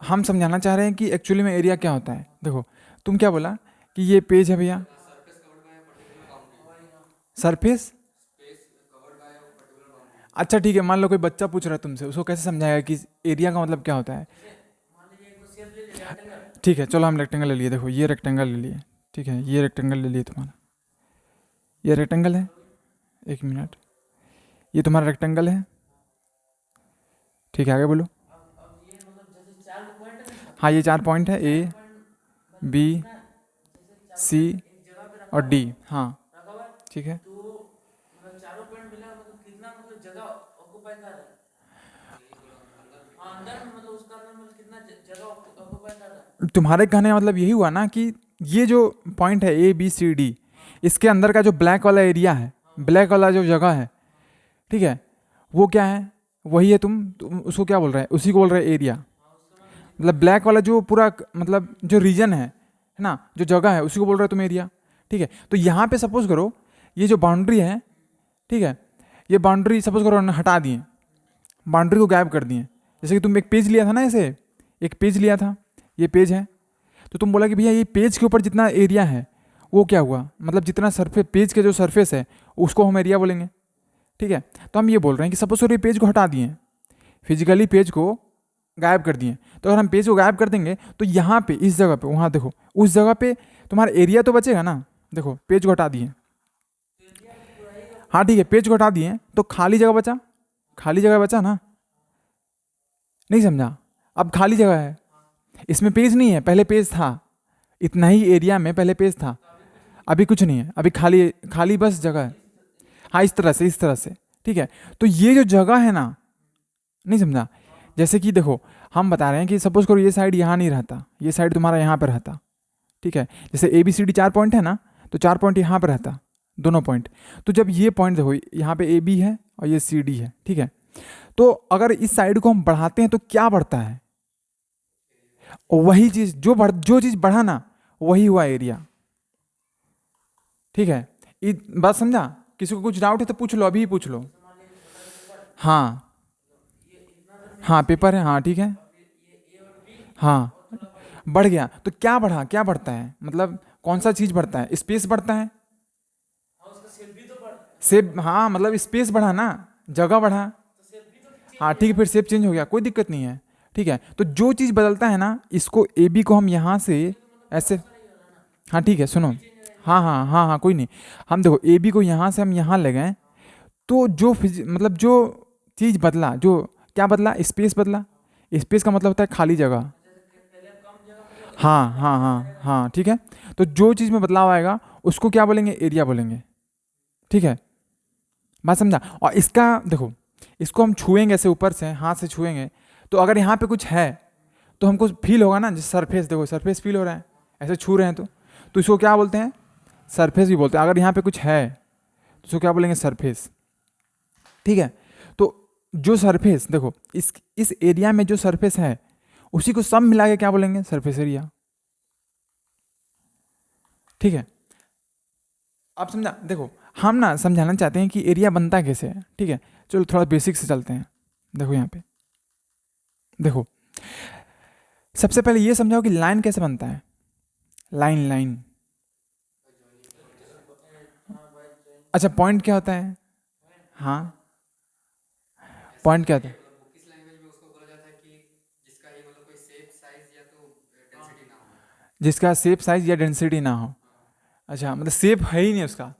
हम समझाना चाह रहे हैं कि एक्चुअली में एरिया क्या होता है। देखो तुम क्या बोला कि ये पेज है भैया, सरफेस। अच्छा ठीक है, मान लो कोई बच्चा पूछ रहा है तुमसे, उसको कैसे समझाएगा कि एरिया का मतलब क्या होता है। ठीक है चलो हम रेक्टेंगल ले लिए, देखो ये रेक्टेंगल ले लिए, ठीक है ये रेक्टेंगल ले लिए तुम्हारा, ये रेक्टेंगल है, एक मिनट, ये तुम्हारा रेक्टेंगल है, ठीक है आगे बोलो। हाँ ये 4 पॉइंट है, ए बी सी और डी, हाँ ठीक है। तुम्हारे कहने का मतलब यही हुआ ना कि ये जो पॉइंट है ए बी सी डी, इसके अंदर का जो ब्लैक वाला एरिया है, ब्लैक वाला जो जगह है, ठीक है, वो क्या है, वही है। तुम उसको क्या बोल रहे हैं, उसी को बोल रहे हैं एरिया। मतलब ब्लैक वाला जो पूरा मतलब जो रीजन है ना, जो जगह है, उसी को बोल रहे हो तुम एरिया। ठीक है, तो यहाँ पे सपोज करो ये जो बाउंड्री है, ठीक है, ये बाउंड्री सपोज करो हटा दिए, बाउंड्री को गायब कर दिए। जैसे कि तुम एक पेज लिया था ना, ऐसे एक पेज लिया था, ये पेज है, तो तुम बोला कि भैया ये पेज के ऊपर जितना एरिया है वो क्या हुआ, मतलब जितना सरफेस, पेज के जो सरफेस है उसको हम एरिया बोलेंगे। ठीक है, तो हम ये बोल रहे हैं कि सपोज करो ये पेज को हटा दिए, फिजिकली पेज को गायब कर दिए, तो अगर हम पेज को गायब कर देंगे तो यहाँ पे इस जगह पे, वहाँ देखो उस जगह पे तुम्हारा एरिया तो बचेगा ना। देखो पेज को हटा दिए, हाँ ठीक है, पेज को हटा दिए तो खाली जगह बचा, खाली जगह बचा ना, नहीं समझा। अब खाली जगह है, इसमें पेज नहीं है, पहले पेज था, इतना ही एरिया में पहले पेज था, अभी कुछ नहीं है, अभी खाली खाली बस जगह है। हाँ इस तरह से, इस तरह से, ठीक है। तो ये जो जगह है ना, नहीं समझा, जैसे कि देखो हम बता रहे हैं कि सपोज करो ये साइड यहाँ नहीं रहता, ये साइड तुम्हारा यहाँ पर रहता, ठीक है। जैसे A B C D 4 point है ना, तो 4 पॉइंट यहाँ पर रहता, दोनों पॉइंट। तो जब ये पॉइंट देखो यहाँ पे ए बी है और ये सी डी है, ठीक है, तो अगर इस साइड को हम बढ़ाते हैं तो क्या बढ़ता है, वही चीज जो चीज बढ़ा ना वही हुआ एरिया। ठीक है, बात समझा। किसी को कुछ डाउट है तो पूछ लो, अभी ही पूछ लो। हाँ हाँ पेपर है, हाँ ठीक है, हाँ बढ़ गया तो क्या बढ़ा, क्या बढ़ता है, मतलब कौन सा चीज बढ़ता है, स्पेस बढ़ता है, शेप, हाँ मतलब स्पेस बढ़ा ना, जगह बढ़ा, हाँ ठीक है, फिर शेप चेंज हो गया, कोई दिक्कत नहीं है। ठीक है, तो जो चीज़ बदलता है ना, इसको ए बी को हम यहाँ से ऐसे, हाँ ठीक है सुनो, हाँ हाँ हाँ हाँ कोई नहीं, हम देखो ए बी को यहाँ से हम यहाँ ले गए, तो जो मतलब जो चीज़ बदला, जो क्या बदला, स्पेस बदला, स्पेस का मतलब होता है खाली जगह। हाँ हाँ हाँ हाँ ठीक है, तो जो चीज़ में बदलाव आएगा उसको क्या बोलेंगे, एरिया बोलेंगे। ठीक है, बात समझा। और इसका देखो, इसको हम छुएंगे ऐसे ऊपर से, हाथ से छुएंगे, तो अगर यहाँ पे कुछ है तो हमको फील होगा ना, जैसे सरफेस, देखो सरफेस फील हो रहा है, ऐसे छू रहे हैं तो इसको क्या बोलते हैं, सरफेस भी बोलते हैं। अगर यहाँ पे कुछ है तो इसको क्या बोलेंगे, सरफेस। ठीक है, तो जो सरफेस देखो इस एरिया में जो सरफेस है उसी को सब मिला के क्या बोलेंगे, सरफेस एरिया। ठीक है, आप समझा। देखो हम ना समझाना चाहते हैं कि एरिया बनता कैसे है। ठीक है, चलो थोड़ा बेसिक से चलते हैं। देखो यहाँ पे देखो, सबसे पहले ये समझाओ कि लाइन कैसे बनता है, लाइन लाइन। अच्छा पॉइंट क्या होता है, हाँ पॉइंट क्या होता है, जिसका शेप साइज या डेंसिटी ना हो। अच्छा मतलब शेप है ही नहीं उसका,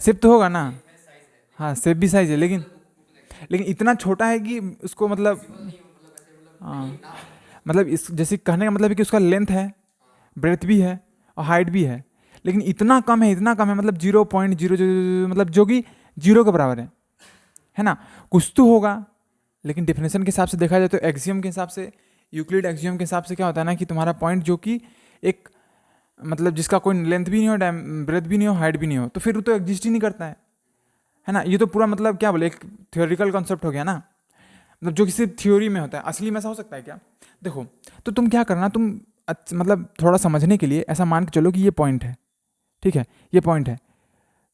शेप तो होगा ना, हाँ शेप भी साइज है, लेकिन लेकिन इतना छोटा है कि उसको मतलब, हाँ मतलब इस जैसे कहने का मतलब है कि उसका लेंथ है, ब्रेथ भी है और हाइट भी है, लेकिन इतना कम है, इतना कम है, मतलब 0.00, मतलब जो कि जीरो के बराबर है ना। कुछ तो होगा, लेकिन डेफिनेशन के हिसाब से देखा जाए तो एक्सियम के हिसाब से, यूक्लिड एक्सियम के हिसाब से क्या होता है ना कि तुम्हारा पॉइंट जो कि एक मतलब जिसका कोई लेंथ भी नहीं हो, ब्रेथ भी नहीं हो, हाइट भी नहीं हो, तो फिर वो तो एग्जिस्ट ही नहीं करता है ना। ये तो पूरा मतलब क्या बोले, एक थियोरिकल कॉन्सेप्ट हो गया ना, मतलब जो किसी थ्योरी में होता है, असली में ऐसा हो सकता है क्या। देखो तो तुम क्या करना, तुम मतलब थोड़ा समझने के लिए ऐसा मान के चलो कि ये पॉइंट है, ठीक है, ये पॉइंट है,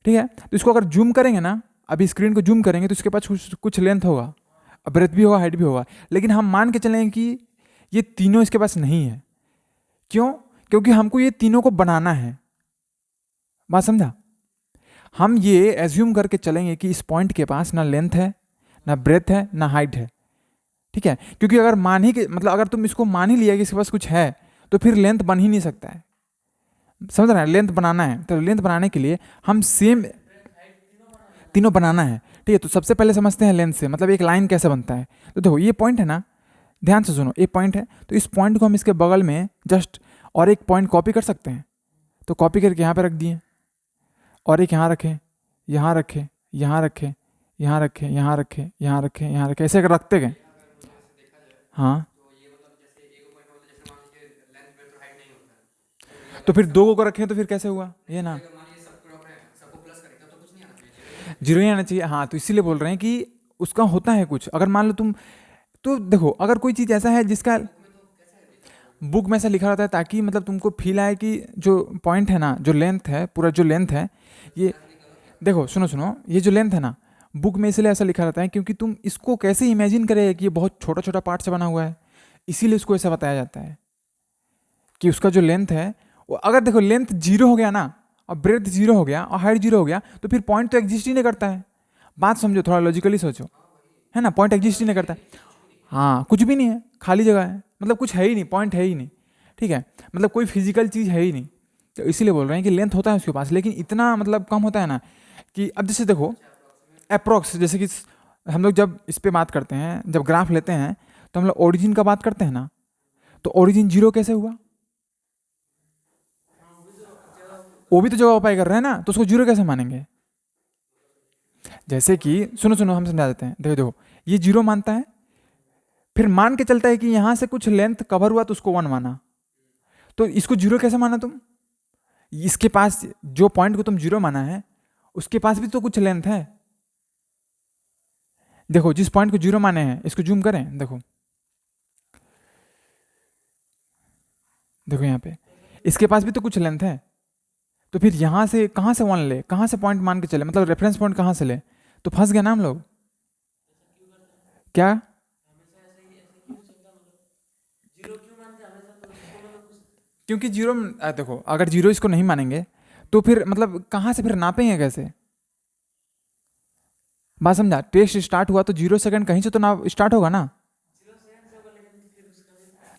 ठीक है, तो इसको अगर जूम करेंगे ना, अभी स्क्रीन को जूम करेंगे तो इसके पास कुछ लेंथ होगा, ब्रेथ भी होगा, हाइट भी होगा, लेकिन हम मान के चलें कि ये तीनों इसके पास नहीं है। क्यों? क्योंकि हमको ये तीनों को बनाना है। बात समझा? हम ये एज्यूम करके चलेंगे कि इस पॉइंट के पास ना लेंथ है, ना ब्रेथ है, ना हाइट है। ठीक है, क्योंकि अगर मान ही के मतलब अगर तुम इसको मान ही लिया कि इसके पास कुछ है, तो फिर लेंथ बन ही नहीं सकता है। समझ रहे हैं? लेंथ बनाना है, तो लेंथ बनाने के लिए हम सेम तीनों बनाना है। ठीक है, तो सबसे पहले समझते हैं लेंथ से, मतलब एक लाइन कैसे बनता है। तो देखो ये पॉइंट है ना, ध्यान से सुनो, एक पॉइंट है, तो इस पॉइंट को हम इसके बगल में जस्ट और एक पॉइंट कॉपी कर सकते हैं। तो कॉपी करके यहाँ पे रख दिए, और एक यहाँ रखें, यहाँ रखें, यहाँ रखें, यहाँ रखें, यहाँ रखें, यहाँ रखें, यहाँ रखें, ऐसे अगर रखते गए। हाँ, तो फिर दो को रखें तो फिर कैसे हुआ ये ना, जीरो ही आना चाहिए। हाँ, तो इसीलिए बोल रहे हैं कि उसका होता है कुछ। अगर मान लो तुम, तो देखो अगर कोई चीज़ ऐसा है जिसका बुक में ऐसा लिखा रहता है ताकि मतलब तुमको फील आए कि जो पॉइंट है ना, जो लेंथ है, पूरा जो लेंथ है ये, देखो सुनो सुनो, ये जो लेंथ है ना, बुक में इसलिए ऐसा लिखा रहता है क्योंकि तुम इसको कैसे इमेजिन करें कि ये बहुत छोटा छोटा पार्ट से बना हुआ है, इसीलिए उसको ऐसा बताया जाता है कि उसका जो लेंथ है वो, अगर देखो लेंथ जीरो हो गया ना, और ब्रेथ जीरो हो गया, और हाइट जीरो हो गया, तो फिर पॉइंट तो एग्जिस्ट ही नहीं करता है। बात समझो, थोड़ा लॉजिकली सोचो, है ना, पॉइंट एग्जिस्ट ही नहीं करता है। हाँ, कुछ भी नहीं है, खाली जगह है, मतलब कुछ है ही नहीं, पॉइंट है ही नहीं। ठीक है, मतलब कोई फिजिकल चीज़ है ही नहीं। तो इसीलिए बोल रहे हैं कि लेंथ होता है उसके पास, लेकिन इतना मतलब कम होता है ना कि अब जैसे देखो अप्रोक्स, जैसे कि हम लोग जब इस पे बात करते हैं, जब ग्राफ लेते हैं, तो हम लोग ओरिजिन का बात करते हैं ना, तो ओरिजिन जीरो कैसे हुआ? वो भी तो जगह उपाय कर रहे हैं ना, तो उसको जीरो कैसे मानेंगे? जैसे कि सुनो सुनो, हम समझा देते हैं। देखो देखो, ये जीरो मानता है, फिर मान के चलता है कि यहां से कुछ लेंथ कवर हुआ तो उसको वन माना, तो इसको जीरो कैसे माना तुम? इसके पास जो पॉइंट को तुम जीरो माना है, उसके पास भी तो कुछ लेंथ है। देखो जिस पॉइंट को जीरो माने हैं, इसको जूम करें, देखो देखो यहाँ पे इसके पास भी तो कुछ लेंथ है। तो फिर यहाँ से कहाँ से वन ले, कहाँ से पॉइंट मान के चले, मतलब रेफरेंस पॉइंट कहाँ से ले? तो फंस गया ना हम लोग। क्या? क्योंकि जीरो, देखो अगर जीरो इसको नहीं मानेंगे तो फिर मतलब कहाँ से फिर नापेंगे कैसे? बात समझा? टेस्ट स्टार्ट हुआ तो 0 सेकंड कहीं से तो ना स्टार्ट होगा ना,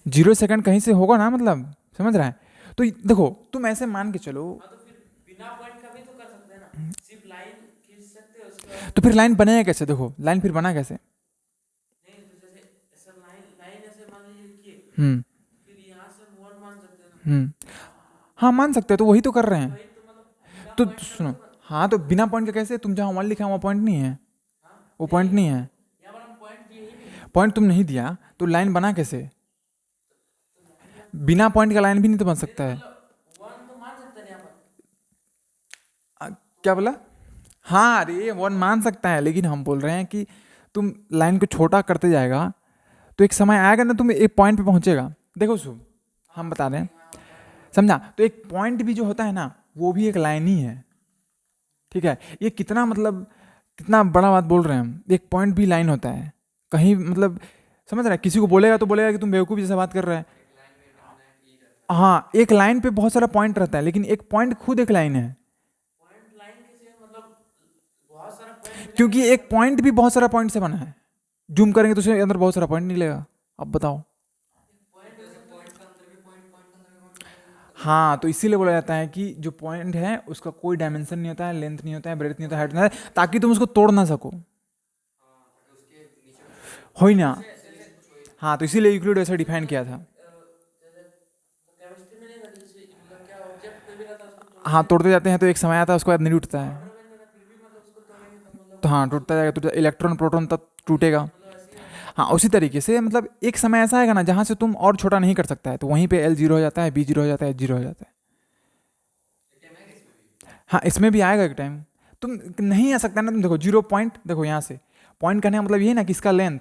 0 सेकंड कहीं से होगा ना, मतलब समझ रहा है? तो देखो तुम ऐसे मान के चलो, तो फिर लाइन बनेगा कैसे? देखो लाइन फिर बना कैसे? हम्म। हम्म। हाँ मान सकते हैं, तो वही तो कर रहे हैं। तो सुनो, हाँ तो बिना पॉइंट के कैसे? तुम जहाँ वन लिखा है वहाँ पॉइंट नहीं है, वो पॉइंट नहीं है, पॉइंट तुम नहीं दिया तो लाइन बना कैसे? बिना पॉइंट का लाइन भी नहीं तो बन सकता है। क्या बोला? हाँ अरे वन मान सकता है, लेकिन हम बोल रहे हैं कि तुम लाइन को छोटा करते जाएगा तो एक समय आएगा ना, तुम एक पॉइंट पे पहुंचेगा। देखो सुन, हम बता रहे हैं, समझा? तो एक पॉइंट भी जो होता है ना, वो भी एक लाइन ही है। ठीक है, ये कितना मतलब कितना बड़ा बात बोल रहे हैं हम, एक पॉइंट भी लाइन होता है कहीं, मतलब समझ रहा है? किसी को बोलेगा तो बोलेगा कि तुम बेवकूफ़ जैसा बात कर रहे हैं। हाँ, एक लाइन पे बहुत सारा पॉइंट रहता है, लेकिन एक पॉइंट खुद एक लाइन है, क्योंकि एक पॉइंट भी बहुत सारा पॉइंट से बना है। जूम करेंगे तो उसके अंदर बहुत सारा पॉइंट निकलेगा। अब बताओ। हाँ, तो इसीलिए बोला जाता है कि जो पॉइंट है उसका कोई डायमेंशन नहीं होता है, लेंथ नहीं होता है, ब्रेथ नहीं होता है, हाइट नहीं होता है, ताकि तुम उसको तोड़ ना सको। हो ही ना। हाँ, तो इसीलिए यूक्लिड ऐसा डिफाइन किया था। हाँ, तोड़ते जाते हैं तो एक समय आता है, उसके बाद नहीं टूटता है। तो हाँ, टूटता जाएगा, टूटता, इलेक्ट्रॉन प्रोटॉन तब टूटेगा। हाँ, उसी तरीके से मतलब एक समय ऐसा आएगा ना जहाँ से तुम और छोटा नहीं कर सकता है, तो वहीं पे एल जीरो हो जाता है, बी जीरो हो जाता है, जीरो हो जाता है। हाँ, इसमें भी आएगा एक टाइम। तुम नहीं आ सकता ना, तुम देखो जीरो पॉइंट, देखो यहाँ से पॉइंट करने का मतलब ये है ना कि इसका लेंथ,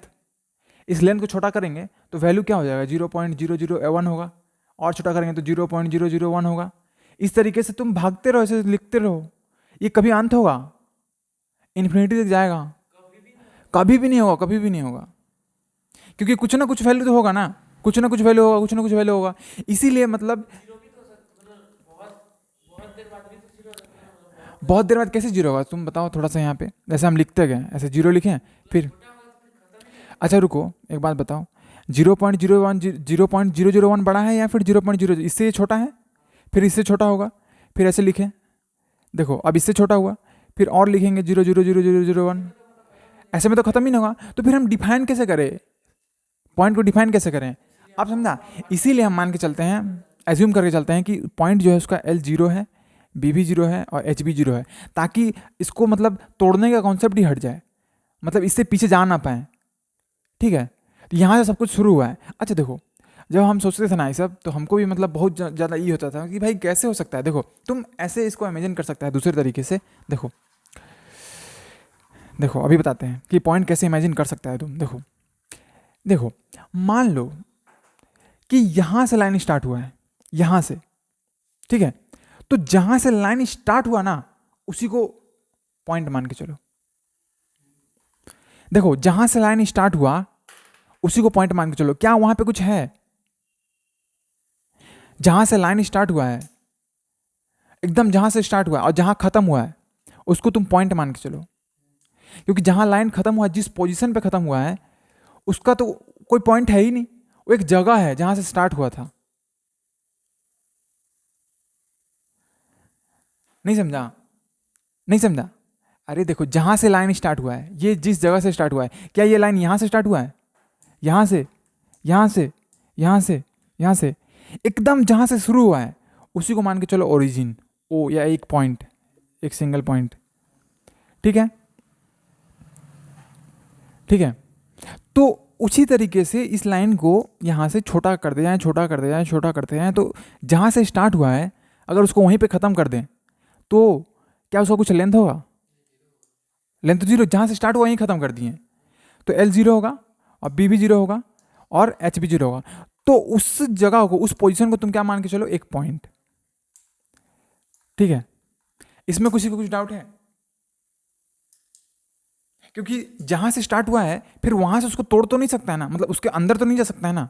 इस लेंथ को छोटा करेंगे तो वैल्यू क्या हो जाएगा? 0.001 होगा, और छोटा करेंगे तो 0.001 होगा। इस तरीके से तुम भागते रहो, ऐसे लिखते रहो, ये कभी अंत होगा? इन्फिनिटी तक जाएगा? कभी भी नहीं होगा, कभी भी नहीं होगा, क्योंकि कुछ ना कुछ वैल्यू तो होगा ना, कुछ ना कुछ वैल्यू होगा, कुछ ना कुछ वैल्यू होगा। इसीलिए मतलब बहुत देर बाद कैसे जीरो होगा, तुम बताओ थोड़ा सा यहाँ पे, जैसे हम लिखते गए ऐसे जीरो लिखें फिर। अच्छा रुको, एक बात बताओ, 0.01 0.001 बड़ा है या फिर 0.0, इससे ये छोटा है, फिर इससे छोटा होगा, फिर ऐसे लिखें, देखो अब इससे छोटा हुआ, फिर और लिखेंगे 0.00001, ऐसे में तो खत्म ही नहीं होगा। तो फिर हम डिफाइन कैसे करें, पॉइंट को डिफाइन कैसे करें, आप समझा। इसीलिए हम मान के चलते हैं, एज्यूम करके चलते हैं कि पॉइंट जो है उसका एल जीरो है, बी भी जीरो है और एच भी जीरो है, ताकि इसको मतलब तोड़ने का कॉन्सेप्ट ही हट जाए, मतलब इससे पीछे जा ना पाए, ठीक है। तो यहाँ से सब कुछ शुरू हुआ है। अच्छा देखो, जब हम सोचते थे ना ये सब, तो हमको भी मतलब बहुत ज़्यादा ये होता था कि भाई कैसे हो सकता है। देखो तुम ऐसे इसको इमेजिन कर सकता है दूसरे तरीके से, देखो देखो अभी बताते हैं कि पॉइंट कैसे इमेजिन कर सकता है तुम। देखो देखो, मान लो कि यहाँ से लाइन स्टार्ट हुआ है, यहाँ से, ठीक है। तो जहाँ से लाइन स्टार्ट हुआ ना, उसी को पॉइंट मान के चलो। देखो जहाँ से लाइन स्टार्ट हुआ उसी को पॉइंट मान के चलो। क्या वहाँ पे कुछ है, जहाँ से लाइन स्टार्ट हुआ है, एकदम जहाँ से स्टार्ट हुआ है और जहाँ खत्म हुआ है उसको तुम पॉइंट मान के चलो, क्योंकि जहाँ लाइन खत्म हुआ है, जिस पोजीशन पे खत्म हुआ है, उसका तो कोई पॉइंट है ही नहीं, वो एक जगह है जहाँ से स्टार्ट हुआ था। नहीं समझा, नहीं समझा। अरे देखो जहाँ से लाइन स्टार्ट हुआ है, ये जिस जगह से स्टार्ट हुआ है, क्या ये लाइन यहाँ से स्टार्ट हुआ है, यहाँ से, यहाँ से, यहाँ से, यहाँ से, एकदम जहाँ से शुरू हुआ है उसी को मान के चलो ओरिजिन, ओ या एक पॉइंट, एक सिंगल पॉइंट, ठीक है, ठीक है। तो उसी तरीके से इस लाइन को यहाँ से छोटा कर दे जाए, छोटा कर दे जाए, छोटा करते जाए, तो जहाँ से स्टार्ट हुआ है अगर उसको वहीं पे ख़त्म कर दें तो क्या उसका कुछ लेंथ होगा, लेंथ तो जीरो, जहाँ से स्टार्ट हुआ वहीं ख़त्म कर दिए, तो एल जीरो होगा और बी भी जीरो होगा और एच भी जीरो होगा। तो उस जगह को, उस पोजीशन को तुम क्या मान के चलो, एक पॉइंट, ठीक है। इसमें किसी को कुछ डाउट है, क्योंकि जहां से स्टार्ट हुआ है फिर वहां से उसको तोड़ तो नहीं सकता है ना, मतलब उसके अंदर तो नहीं जा सकता है ना,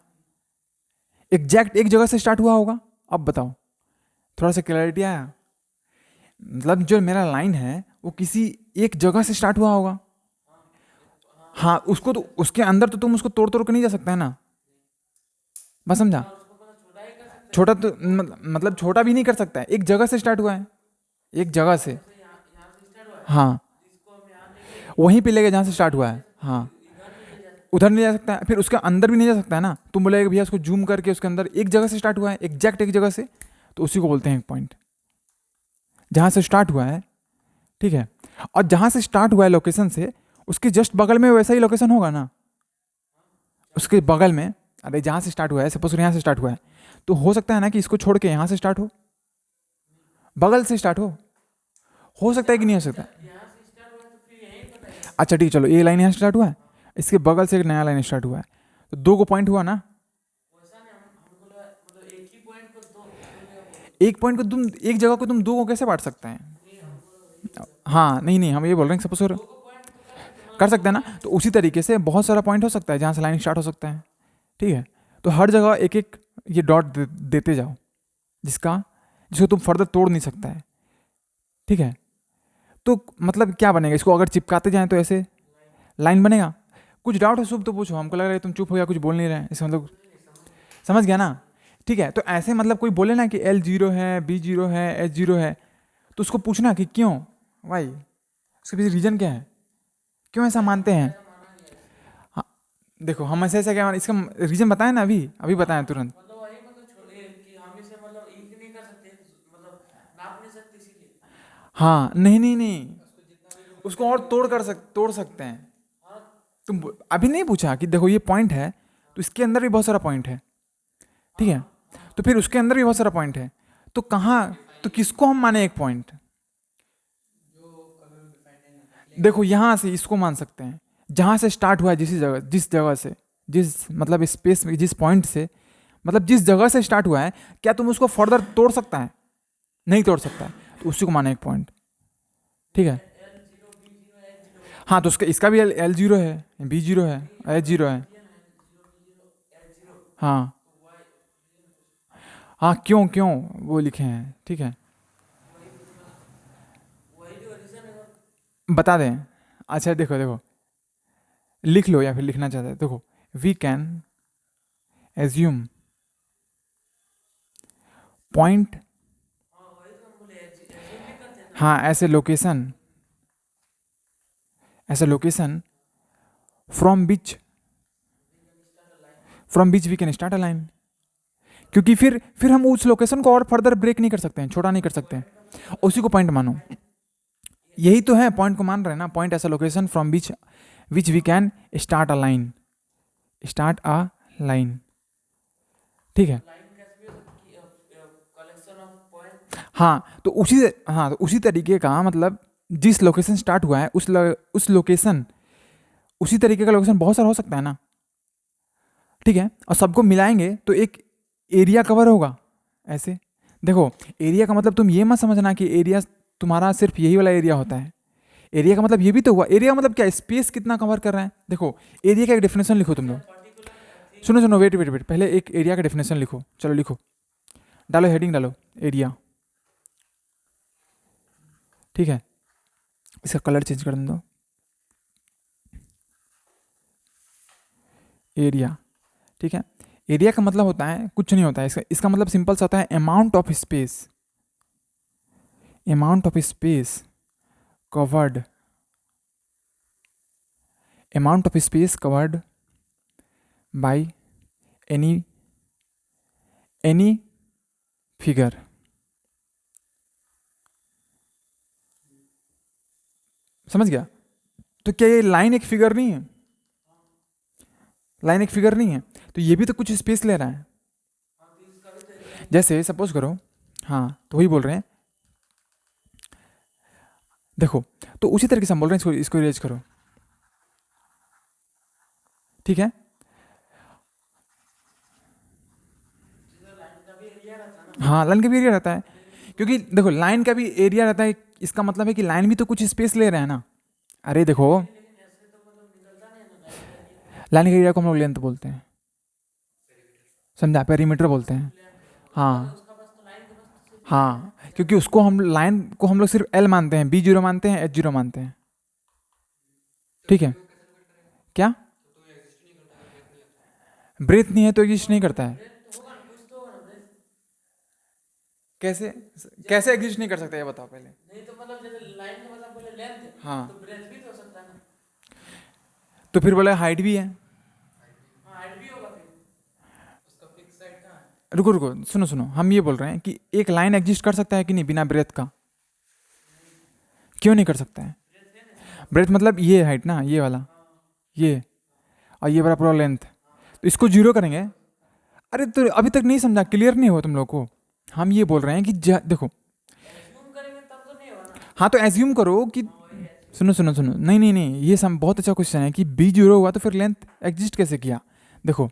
एग्जैक्ट एक जगह से स्टार्ट हुआ होगा। अब बताओ, थोड़ा सा क्लैरिटी आया, मतलब जो मेरा लाइन है वो किसी एक जगह से स्टार्ट हुआ होगा, हाँ, उसको तो उसके अंदर तो तुम उसको तोड़ तोड़ के नहीं जा सकता है ना, बस समझा। छोटा तो मतलब छोटा भी नहीं कर सकता है, एक जगह से स्टार्ट हुआ है, एक जगह से, हाँ, वहीं पे लेके जहाँ से स्टार्ट हुआ है, हाँ, उधर नहीं जा सकता है, फिर उसके अंदर भी नहीं जा सकता है ना। तुम बोलेगे भैया उसको जूम करके उसके अंदर, एक जगह से स्टार्ट हुआ है, एग्जैक्ट एक जगह से, तो उसी को बोलते हैं एक पॉइंट, जहाँ से स्टार्ट हुआ है, ठीक है। और जहाँ से स्टार्ट हुआ है लोकेशन से, उसके जस्ट बगल में वैसा ही लोकेशन होगा ना, उसके बगल में, अरे जहाँ से स्टार्ट हुआ है, सपोज यहाँ से स्टार्ट हुआ है, तो हो सकता है ना कि इसको छोड़ के यहाँ से स्टार्ट हो, बगल से स्टार्ट हो सकता है कि नहीं हो सकता। अच्छा ठीक है, चलो ये लाइन यहाँ स्टार्ट हुआ है, इसके बगल से एक नया लाइन स्टार्ट हुआ है, तो दो को पॉइंट हुआ ना। एक पॉइंट को तुम, एक जगह को तुम दो को कैसे बांट सकते हैं, हाँ नहीं नहीं, हम ये बोल रहे हैं सपोज कर सकते हैं ना, तो उसी तरीके से बहुत सारा पॉइंट हो सकता है जहाँ से लाइन स्टार्ट हो सकता है, ठीक है। तो हर जगह एक एक ये डॉट देते जाओ, जिसको तुम फर्दर तोड़ नहीं सकता है, ठीक है। तो मतलब क्या बनेगा, इसको अगर चिपकाते जाएं तो ऐसे लाइन बनेगा। कुछ डाउट है शुभ तो पूछो, हमको लग रहा है तुम चुप हो गया, कुछ बोल नहीं रहे, इसका मतलब समझ गया ना, ठीक है। तो ऐसे मतलब कोई बोले ना कि एल जीरो है, बी जीरो है, एच जीरो है, तो उसको पूछना कि क्यों, भाई उसके पीछे रीजन क्या है, क्यों ऐसा मानते हैं। हाँ देखो, हम ऐसे क्या, इसका रीजन बताएं ना, अभी अभी बताएं तुरंत। हाँ नहीं नहीं नहीं, उसको और तोड़ सकते हैं। तुम अभी नहीं पूछा कि देखो ये पॉइंट है, तो इसके अंदर भी बहुत सारा पॉइंट है, ठीक है, तो फिर उसके अंदर भी बहुत सारा पॉइंट है, तो कहाँ, तो किसको हम माने एक पॉइंट। देखो यहाँ से इसको मान सकते हैं, जहाँ से स्टार्ट हुआ है, जिस जगह से, जिस मतलब स्पेस में, जिस पॉइंट से, मतलब जिस जगह से स्टार्ट हुआ है, क्या तुम उसको फर्दर तोड़ सकता है, नहीं तोड़ सकता है, तो उसी को माने एक पॉइंट, ठीक है। हाँ तो उसका इसका भी एल जीरो है, बी जीरो है, एच जीरो है। हाँ हाँ, क्यों क्यों वो लिखे हैं, ठीक है बता दें। अच्छा देखो देखो, लिख लो या फिर लिखना चाहते हैं, देखो वी कैन एज्यूम पॉइंट, हाँ ऐसे location from which, we can start a line. क्योंकि फिर हम उस लोकेशन को और फर्दर ब्रेक नहीं कर सकते हैं, छोटा नहीं कर सकते हैं, उसी को पॉइंट मानो। यही तो है, पॉइंट को मान रहे हैं ना, पॉइंट ऐसा location from which we can start a line, start a line, ठीक है। हाँ तो उसी तरीके का मतलब जिस लोकेशन स्टार्ट हुआ है उस लोकेशन, उसी तरीके का लोकेशन बहुत सारा हो सकता है ना, ठीक है। और सबको मिलाएंगे तो एक एरिया कवर होगा ऐसे। देखो एरिया का मतलब तुम ये मत समझना कि एरिया तुम्हारा सिर्फ यही वाला एरिया होता है। एरिया का मतलब ये भी तो हुआ, एरिया का मतलब क्या, स्पेस कितना कवर कर रहा है। देखो एरिया का एक डेफिनेशन लिखो तुम लोग, सुनो सुनो, वेट वेट वेट, पहले एक एरिया का डेफिनेशन लिखो, चलो लिखो, डालो हेडिंग डालो एरिया, ठीक है। इसका कलर चेंज कर दो, एरिया, ठीक है। एरिया का मतलब होता है कुछ नहीं होता है, इसका मतलब सिंपल सा होता है amount of space, covered, amount of space covered by any figure. समझ गया। तो क्या ये लाइन एक फिगर नहीं है, लाइन एक फिगर नहीं है, तो ये भी तो कुछ स्पेस ले रहा है। जैसे सपोज करो, हाँ तो वही बोल रहे हैं, देखो तो उसी तरीके से हम बोल रहे हैं, इसको इरेज करो, ठीक है। हाँ लाइन का भी एरिया रहता है, क्योंकि देखो लाइन का भी एरिया रहता है, इसका मतलब है कि लाइन भी तो कुछ स्पेस ले रहे हैं ना। अरे देखो लाइन के एरिया को हम लोग लेंथ बोलते हैं, समझा, पेरीमीटर बोलते हैं। हाँ हाँ, क्योंकि उसको हम लाइन को हम लोग सिर्फ एल मानते हैं, बी जीरो मानते हैं, एच जीरो मानते हैं, ठीक है। क्या ब्रेथ नहीं है तो एग्जिस्ट नहीं करता है, कैसे, कैसे एग्जिस्ट नहीं कर सकता ये बताओ पहले। हाँ तो फिर बोले हाइट भी है, रुको रुको, सुनो सुनो, हम ये बोल रहे हैं कि एक लाइन एग्जिस्ट कर सकता है कि नहीं बिना ब्रेथ का, क्यों नहीं कर सकता है। ब्रेथ मतलब ये हाइट ना, ये वाला, ये, और ये वाला पूरा लेंथ, तो इसको जीरो करेंगे। अरे तो अभी तक नहीं समझा, क्लियर नहीं हुआ तुम लोग को। हम ये बोल रहे हैं कि देखो, हाँ तो एज्यूम करो कि, सुनो सुनो सुनो, नहीं नहीं नहीं, ये सम बहुत अच्छा क्वेश्चन है कि बी जीरो हुआ तो फिर लेंथ एग्जिस्ट कैसे किया। देखो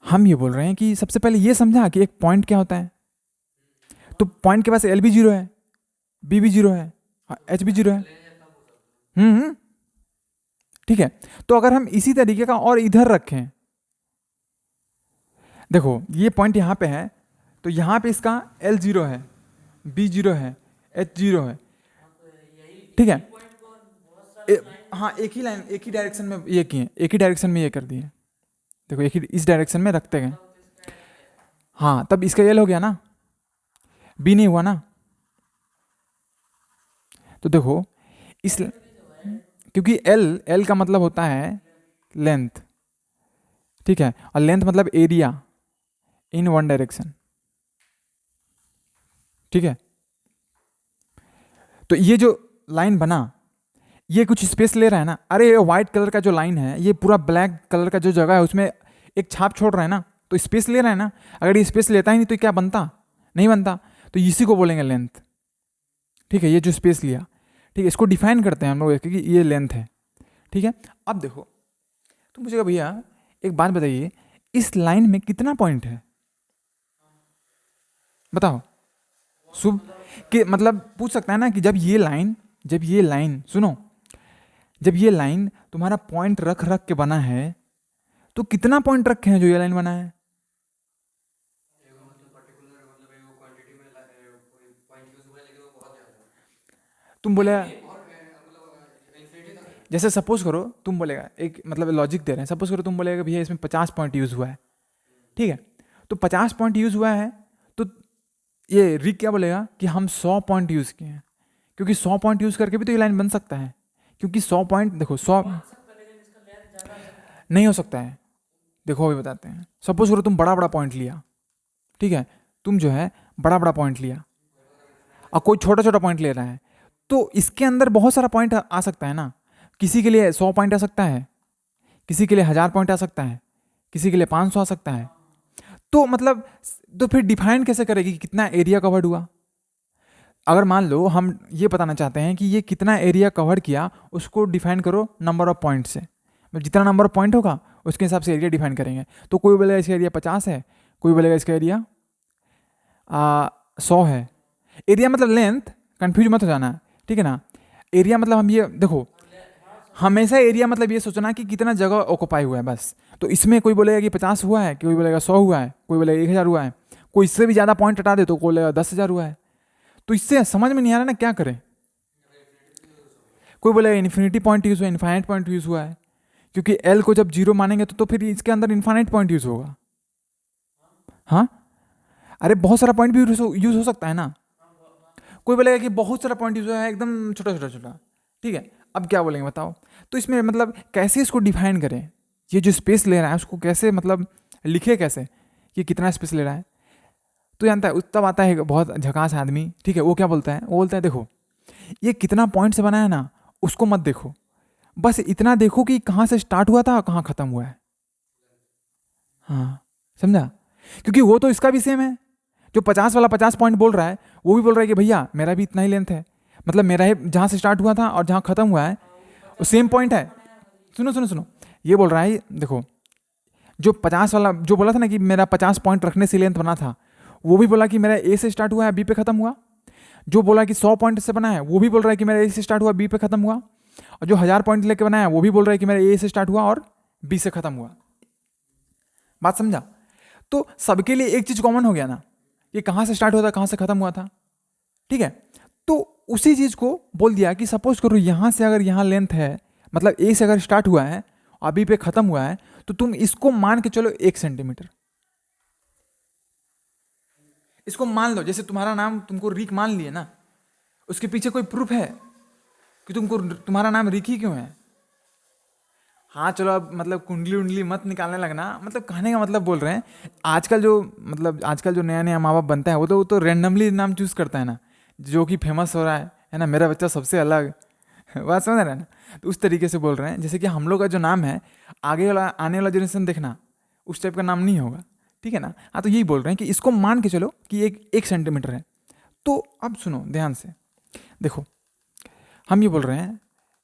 हम ये बोल रहे हैं कि सबसे पहले ये समझा कि एक पॉइंट क्या होता है, तो पॉइंट के पास एल भी जीरो है, बी भी जीरो है, एच भी जीरो है, हम्म, ठीक है। तो अगर हम इसी तरीके का और इधर रखें, देखो ये पॉइंट यहाँ पे है, तो यहाँ पे इसका एल जीरो है, बी जीरो है, एच जीरो है, ठीक है। हाँ एक ही लाइन, एक ही डायरेक्शन में ये किए, एक ही डायरेक्शन में ये कर दिए, देखो एक ही इस डायरेक्शन में रखते गए। हाँ तब इसका एल हो गया ना, बी नहीं हुआ ना। तो देखो इस, क्योंकि एल एल का मतलब होता है लेंथ, ठीक है, और लेंथ मतलब एरिया इन वन डायरेक्शन, ठीक है। तो ये जो लाइन बना, ये कुछ स्पेस ले रहा है ना। अरे ये व्हाइट कलर का जो लाइन है, ये पूरा ब्लैक कलर का जो जगह है उसमें एक छाप छोड़ रहा है ना, तो स्पेस ले रहा है ना। अगर ये स्पेस लेता ही नहीं तो क्या बनता, नहीं बनता, तो इसी को बोलेंगे लेंथ, ठीक है। ये जो स्पेस लिया, ठीक है, इसको डिफाइन करते हैं हम लोग कि ये लेंथ है, ठीक है। अब देखो तो मुझे भैया एक बात बताइए, इस लाइन में कितना पॉइंट है बताओ, शुभ, कि मतलब पूछ सकता है ना कि जब ये लाइन सुनो, जब ये लाइन तुम्हारा पॉइंट रख रख के बना है, तो कितना पॉइंट रखे हैं जो ये लाइन बना है? तुम बोले, जैसे सपोज करो तुम बोलेगा, एक मतलब लॉजिक दे रहे हैं, सपोज करो तुम बोलेगा भैया इसमें 50 पॉइंट यूज हुआ है, ठीक है, तो 50 पॉइंट यूज हुआ है, तो ये रिक क्या बोलेगा कि हम 100 पॉइंट यूज किए हैं, क्योंकि 100 पॉइंट यूज करके भी तो ये लाइन बन सकता है, क्योंकि 100 पॉइंट, देखो 100 नहीं हो सकता है। देखो अभी बताते हैं, सपोज करो तुम बड़ा बड़ा पॉइंट लिया, ठीक है, तुम जो है बड़ा बड़ा पॉइंट लिया और कोई छोटा छोटा पॉइंट ले रहा है, तो इसके अंदर बहुत सारा पॉइंट आ सकता है ना। किसी के लिए 100 पॉइंट आ सकता है, किसी के लिए 1000 पॉइंट आ सकता है, किसी के लिए 500 आ सकता है। तो मतलब तो फिर डिफाइन कैसे करेगी कि कितना एरिया कवर्ड हुआ? अगर मान लो हम ये बताना चाहते हैं कि ये कितना एरिया कवर किया, उसको डिफाइन करो नंबर ऑफ पॉइंट से, मतलब जितना नंबर ऑफ पॉइंट होगा उसके हिसाब से एरिया डिफाइन करेंगे। तो कोई बोलेगा इसका एरिया 50 है, कोई बोलेगा इसका एरिया 100 है। एरिया मतलब लेंथ, कंफ्यूज मत हो जाना, ठीक है ना। एरिया मतलब हम ये देखो, हमेशा एरिया मतलब ये सोचना कि कितना जगह ऑक्यूपाई हुआ है बस। तो इसमें कोई बोलेगा कि 50 हुआ है, कोई बोलेगा 100 हुआ है, कोई बोलेगा 1000 हुआ है, कोई इससे भी ज़्यादा पॉइंट हटा दे तो कोई बोलेगा 10,000 हुआ है। तो इससे समझ में नहीं आ रहा ना क्या करें। कोई बोलेगा इन्फिनिटी पॉइंट यूज़ हुआ है, इन्फाइनाइट पॉइंट यूज़ हुआ है, क्योंकि एल को जब जीरो मानेंगे तो फिर इसके अंदर इन्फाइनाइट पॉइंट यूज़ होगा। हाँ, अरे बहुत सारा पॉइंट भी यूज़ हो सकता है ना। कोई बोलेगा कि बहुत सारा पॉइंट यूज़ हुआ है, एकदम छोटा छोटा छोटा, ठीक है। अब क्या बोलेंगे बताओ। तो इसमें मतलब कैसे इसको डिफाइन करें, ये जो स्पेस ले रहा है उसको कैसे मतलब लिखे, कैसे कि कितना स्पेस ले रहा है। तो जानता है तब आता है बहुत झकास आदमी, ठीक है, वो क्या बोलता है, वो बोलता है देखो ये कितना पॉइंट से बना है ना, उसको मत देखो, बस इतना देखो कि कहाँ से स्टार्ट हुआ था और कहाँ खत्म हुआ है। हाँ, समझा। क्योंकि वो तो इसका भी सेम है, जो 50 वाला 50 पॉइंट बोल रहा है वो भी बोल रहा है कि भैया मेरा भी इतना ही लेंथ है, मतलब मेरा ही जहाँ से स्टार्ट हुआ था और जहाँ खत्म हुआ है वो सेम पॉइंट है। सुनो सुनो सुनो, ये बोल रहा है देखो, जो 50 वाला जो बोला था ना कि मेरा 50 पॉइंट रखने से लेंथ बना था, वो भी बोला कि मेरा ए से स्टार्ट हुआ है बी पे खत्म हुआ। जो बोला कि 100 पॉइंट से बना है वो भी बोल रहा है कि मेरा ए से स्टार्ट हुआ बी पे खत्म हुआ। और जो 1000 पॉइंट लेके बनाया वो भी बोल रहा है कि मेरा ए से स्टार्ट हुआ और बी से खत्म हुआ। बात समझा। तो सबके लिए एक चीज कॉमन हो गया ना, ये कहाँ से स्टार्ट हुआ था कहाँ से खत्म हुआ था, ठीक है। तो उसी चीज को बोल दिया कि सपोज करो यहाँ से अगर यहाँ लेंथ है, मतलब ए से अगर स्टार्ट हुआ है और बी पे खत्म हुआ है, तो तुम इसको मान के चलो 1 सेंटीमीटर। इसको मान लो, जैसे तुम्हारा नाम तुमको रिक मान लिए ना, उसके पीछे कोई प्रूफ है कि तुमको तुम्हारा नाम रिक ही क्यों है। हाँ चलो, अब मतलब कुंडली उंडली मत निकालने लगना, मतलब कहने का मतलब बोल रहे हैं, आजकल जो नया नया माँ बाप बनता है वो तो रेंडमली नाम चूज करता है ना, जो कि फेमस हो रहा है ना, मेरा बच्चा सबसे अलग बात समझ रहे हैं ना। तो उस तरीके से बोल रहे हैं, जैसे कि हम लोग का जो नाम है, आगे वाला आने वाला जनरेशन देखना उस टाइप का नाम नहीं होगा, ठीक है ना। हाँ, तो यही बोल रहे हैं कि इसको मान के चलो कि 1 सेंटीमीटर है। तो अब सुनो ध्यान से, देखो हम ये बोल रहे हैं,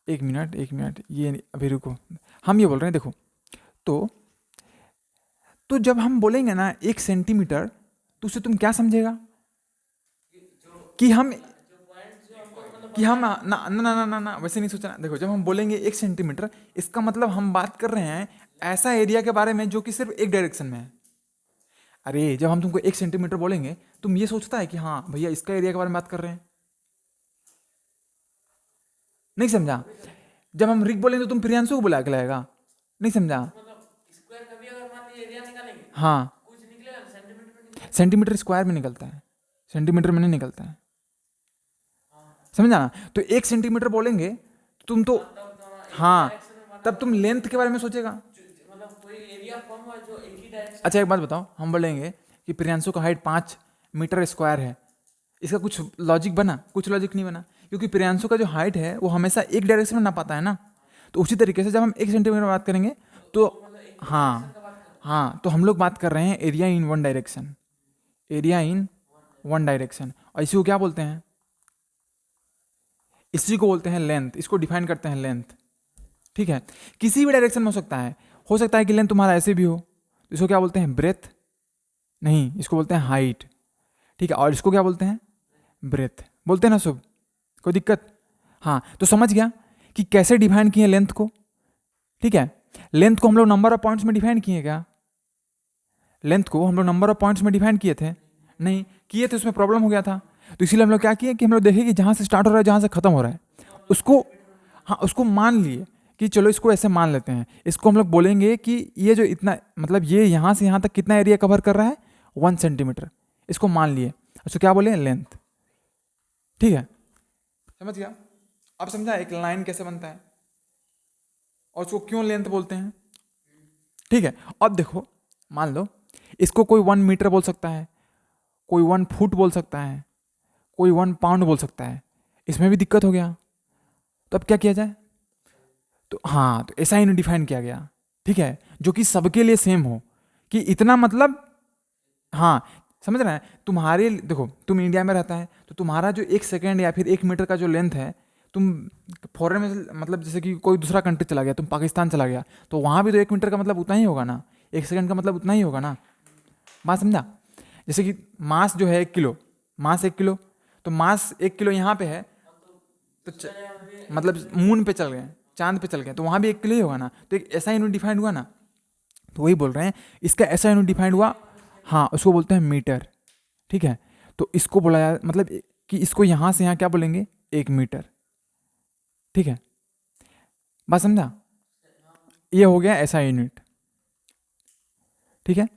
एक मिनट ये अभी रुको, हम ये बोल रहे हैं देखो, तो जब हम बोलेंगे ना 1 सेंटीमीटर, तो उससे तुम क्या समझेगा कि हम ना ना ना ना ना ना वैसे नहीं सोचना। देखो जब हम बोलेंगे 1 सेंटीमीटर, इसका मतलब हम बात कर रहे हैं ऐसा एरिया के बारे में जो कि सिर्फ एक डायरेक्शन में है। अरे जब हम तुमको 1 सेंटीमीटर बोलेंगे, तुम ये सोचता है कि हाँ भैया इसका एरिया के बारे में बात कर रहे हैं, नहीं समझा। जब हम रिक बोलेंगे तो तुम प्रियांशु को बुला के लाएगा, नहीं समझा। हाँ, सेंटीमीटर स्क्वायर में निकलता है, सेंटीमीटर में नहीं निकलता है, समझा ना। तो 1 सेंटीमीटर बोलेंगे तुम तो, हाँ, तब तुम लेंथ के बारे में सोचेगा। अच्छा एक बात बताओ, हम बोलेंगे कि प्रियांशु का हाइट 5 मीटर स्क्वायर है, इसका कुछ लॉजिक बना? कुछ लॉजिक नहीं बना, क्योंकि प्रियांशु का जो हाइट है वो हमेशा एक डायरेक्शन में ना पाता है ना। तो उसी तरीके से जब हम 1 सेंटीमीटर बात करेंगे तो हाँ, हाँ, तो हम लोग बात कर रहे हैं area in one direction, area in one direction. और इसी को क्या बोलते हैं? इसी को बोलते हैं लेंथ, इसको डिफाइन करते हैं लेंथ, ठीक है। किसी भी डायरेक्शन में हो सकता है कि लेंथ तुम्हारा ऐसे भी हो, तो इसको क्या बोलते हैं? ब्रेथ, नहीं इसको बोलते हैं हाइट, ठीक है। और इसको क्या बोलते हैं? ब्रेथ बोलते हैं ना शुभ, कोई दिक्कत? हाँ, तो समझ गया कि कैसे डिफाइन किए लेंथ को, ठीक है। लेंथ को हम लोग नंबर ऑफ पॉइंट्स में डिफाइन किए क्या? लेंथ को हम लोग नंबर ऑफ पॉइंट्स में डिफाइन किए थे? नहीं किए थे, उसमें प्रॉब्लम हो गया था। तो इसीलिए हम लोग क्या किए कि हम लोग देखें कि जहाँ से स्टार्ट हो रहा है जहाँ से खत्म हो रहा है उसको, हाँ उसको मान लिए कि चलो इसको ऐसे मान लेते हैं। इसको हम लोग बोलेंगे कि ये जो इतना मतलब ये यहाँ से यहाँ तक कितना एरिया कवर कर रहा है, 1 सेंटीमीटर, इसको मान लिए, उसको क्या बोले, लेंथ, ठीक है। समझ गया? अब समझा एक लाइन कैसे बनता है और उसको क्यों लेंथ बोलते हैं, ठीक है। अब देखो मान लो इसको कोई 1 मीटर बोल सकता है, कोई 1 फुट बोल सकता है, कोई 1 पाउंड बोल सकता है, इसमें भी दिक्कत हो गया। तो अब क्या किया जाए? तो हाँ, तो ऐसा ही डिफाइन किया गया, ठीक है, जो कि सबके लिए सेम हो, कि इतना मतलब, हाँ समझ रहे हैं। तुम्हारे देखो तुम इंडिया में रहता है तो तुम्हारा जो 1 सेकेंड या फिर 1 मीटर का जो लेंथ है, तुम फॉरेन में मतलब जैसे कि कोई दूसरा कंट्री चला गया, तुम पाकिस्तान चला गया, तो वहाँ भी तो 1 मीटर का मतलब उतना ही होगा ना, 1 सेकेंड का मतलब उतना ही होगा ना। बात समझा? जैसे कि मास जो है 1 किलो, मास 1 किलो, तो मास 1 किलो यहाँ पे है, तो मतलब मून पे चल गए, चांद पे चल गए, तो वहाँ भी 1 किलो ही होगा ना। तो एक ऐसा यूनिट डिफाइंड हुआ ना, तो वही बोल रहे हैं इसका ऐसा यूनिट डिफाइंड हुआ, हाँ उसको बोलते हैं मीटर, ठीक है। तो इसको बोला जाए मतलब कि इसको यहाँ से यहाँ क्या बोलेंगे, 1 मीटर, ठीक है। बात समझा? ये हो गया ऐसा यूनिट, ठीक है।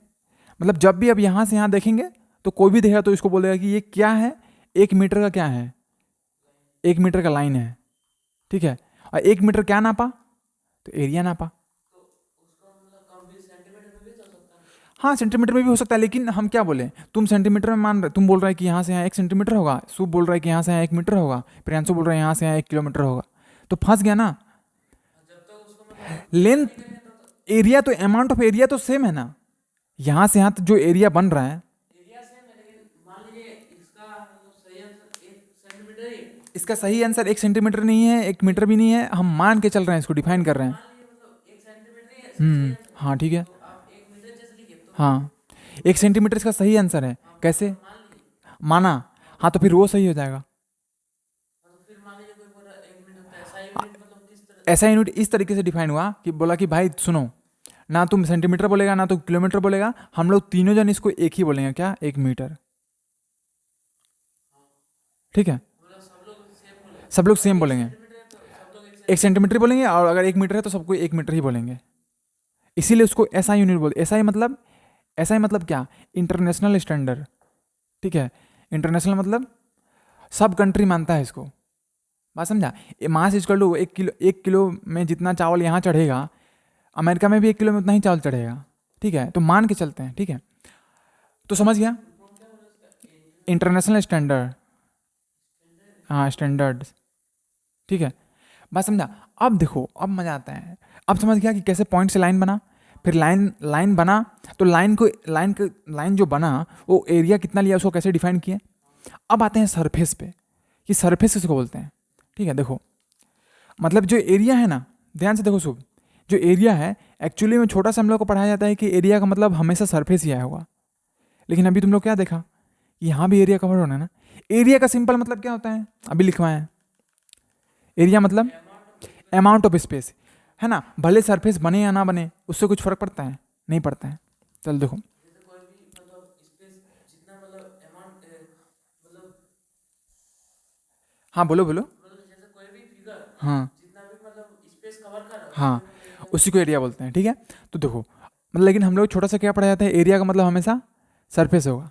मतलब जब भी अब यहाँ से यहाँ देखेंगे तो कोई भी देखेगा तो इसको बोलेगा कि ये क्या है, 1 मीटर का क्या है, 1 मीटर का लाइन है, ठीक है। और 1 मीटर क्या नापा, तो एरिया नापा। हाँ सेंटीमीटर में भी हो सकता है, लेकिन हम क्या बोले, तुम सेंटीमीटर में मान रहे, तुम बोल रहे हैं कि यहाँ से यहाँ 1 सेंटीमीटर होगा, शुभ बोल रहा है कि यहाँ से यहाँ 1 मीटर होगा, प्रियांशु बोल रहा है यहाँ से यहाँ 1 किलोमीटर होगा, तो फंस गया ना। लेंथ, एरिया तो अमाउंट ऑफ एरिया तो सेम है ना, यहाँ से यहाँ जो एरिया बन रहा है, इसका सही आंसर 1 सेंटीमीटर नहीं है, 1 मीटर भी नहीं है, हम मान के चल रहे हैं, इसको डिफाइन कर रहे हैं। हाँ ठीक है, हाँ 1 सेंटीमीटर इसका सही आंसर है। कैसे माना? हाँ तो फिर वो सही हो जाएगा। ऐसा यूनिट इस तरीके से डिफाइन हुआ कि बोला कि भाई सुनो, ना तुम सेंटीमीटर बोलेगा ना तो किलोमीटर बोलेगा, हम लोग तीनों जन इसको एक ही बोलेंगे, क्या, 1 मीटर, ठीक है। सब लोग सेम बोलेंगे, 1 सेंटीमीटर बोलेंगे, और अगर 1 मीटर है तो सबको 1 मीटर ही बोलेंगे। इसीलिए उसको ऐसा यूनिट बोलते, ऐसा ही मतलब क्या, इंटरनेशनल स्टैंडर्ड, ठीक है। इंटरनेशनल मतलब सब कंट्री मानता है इसको। बात समझा? Mass equal to 1 kilo, 1 kilo में जितना चावल यहाँ चढ़ेगा अमेरिका में भी 1 किलो में उतना ही चावल चढ़ेगा, ठीक है। तो मान के चलते हैं, ठीक है। तो समझ गया, इंटरनेशनल स्टैंडर्ड, हाँ स्टैंडर्ड, ठीक है। बात समझा? अब देखो अब मजा आता है, अब समझ गया कि कैसे पॉइंट से लाइन बना, फिर लाइन बना, तो लाइन जो बना वो एरिया कितना लिया उसको कैसे डिफाइन किए। अब आते हैं सरफेस पे, कि सरफेस किसको बोलते हैं, ठीक है। देखो मतलब जो एरिया है ना, ध्यान से देखो शुभ, जो एरिया है एक्चुअली में छोटा सा हम लोग को पढ़ाया जाता है कि एरिया का मतलब हमेशा सरफेस ही आया होगा, लेकिन अभी तुम लोग क्या देखा, यहाँ भी एरिया कवर होना है ना। एरिया का सिंपल मतलब क्या होता है, अभी लिखवाएं, एरिया मतलब अमाउंट ऑफ स्पेस, है ना। भले सरफेस बने या ना बने उससे कुछ फर्क पड़ता है, नहीं पड़ता है। चल देखो, हाँ बोलो बोलो, हाँ हाँ उसी को एरिया बोलते हैं, ठीक है। तो देखो मतलब लेकिन हम लोग छोटा सा क्या पढ़ा जाता है, एरिया का मतलब हमेशा सरफेस होगा,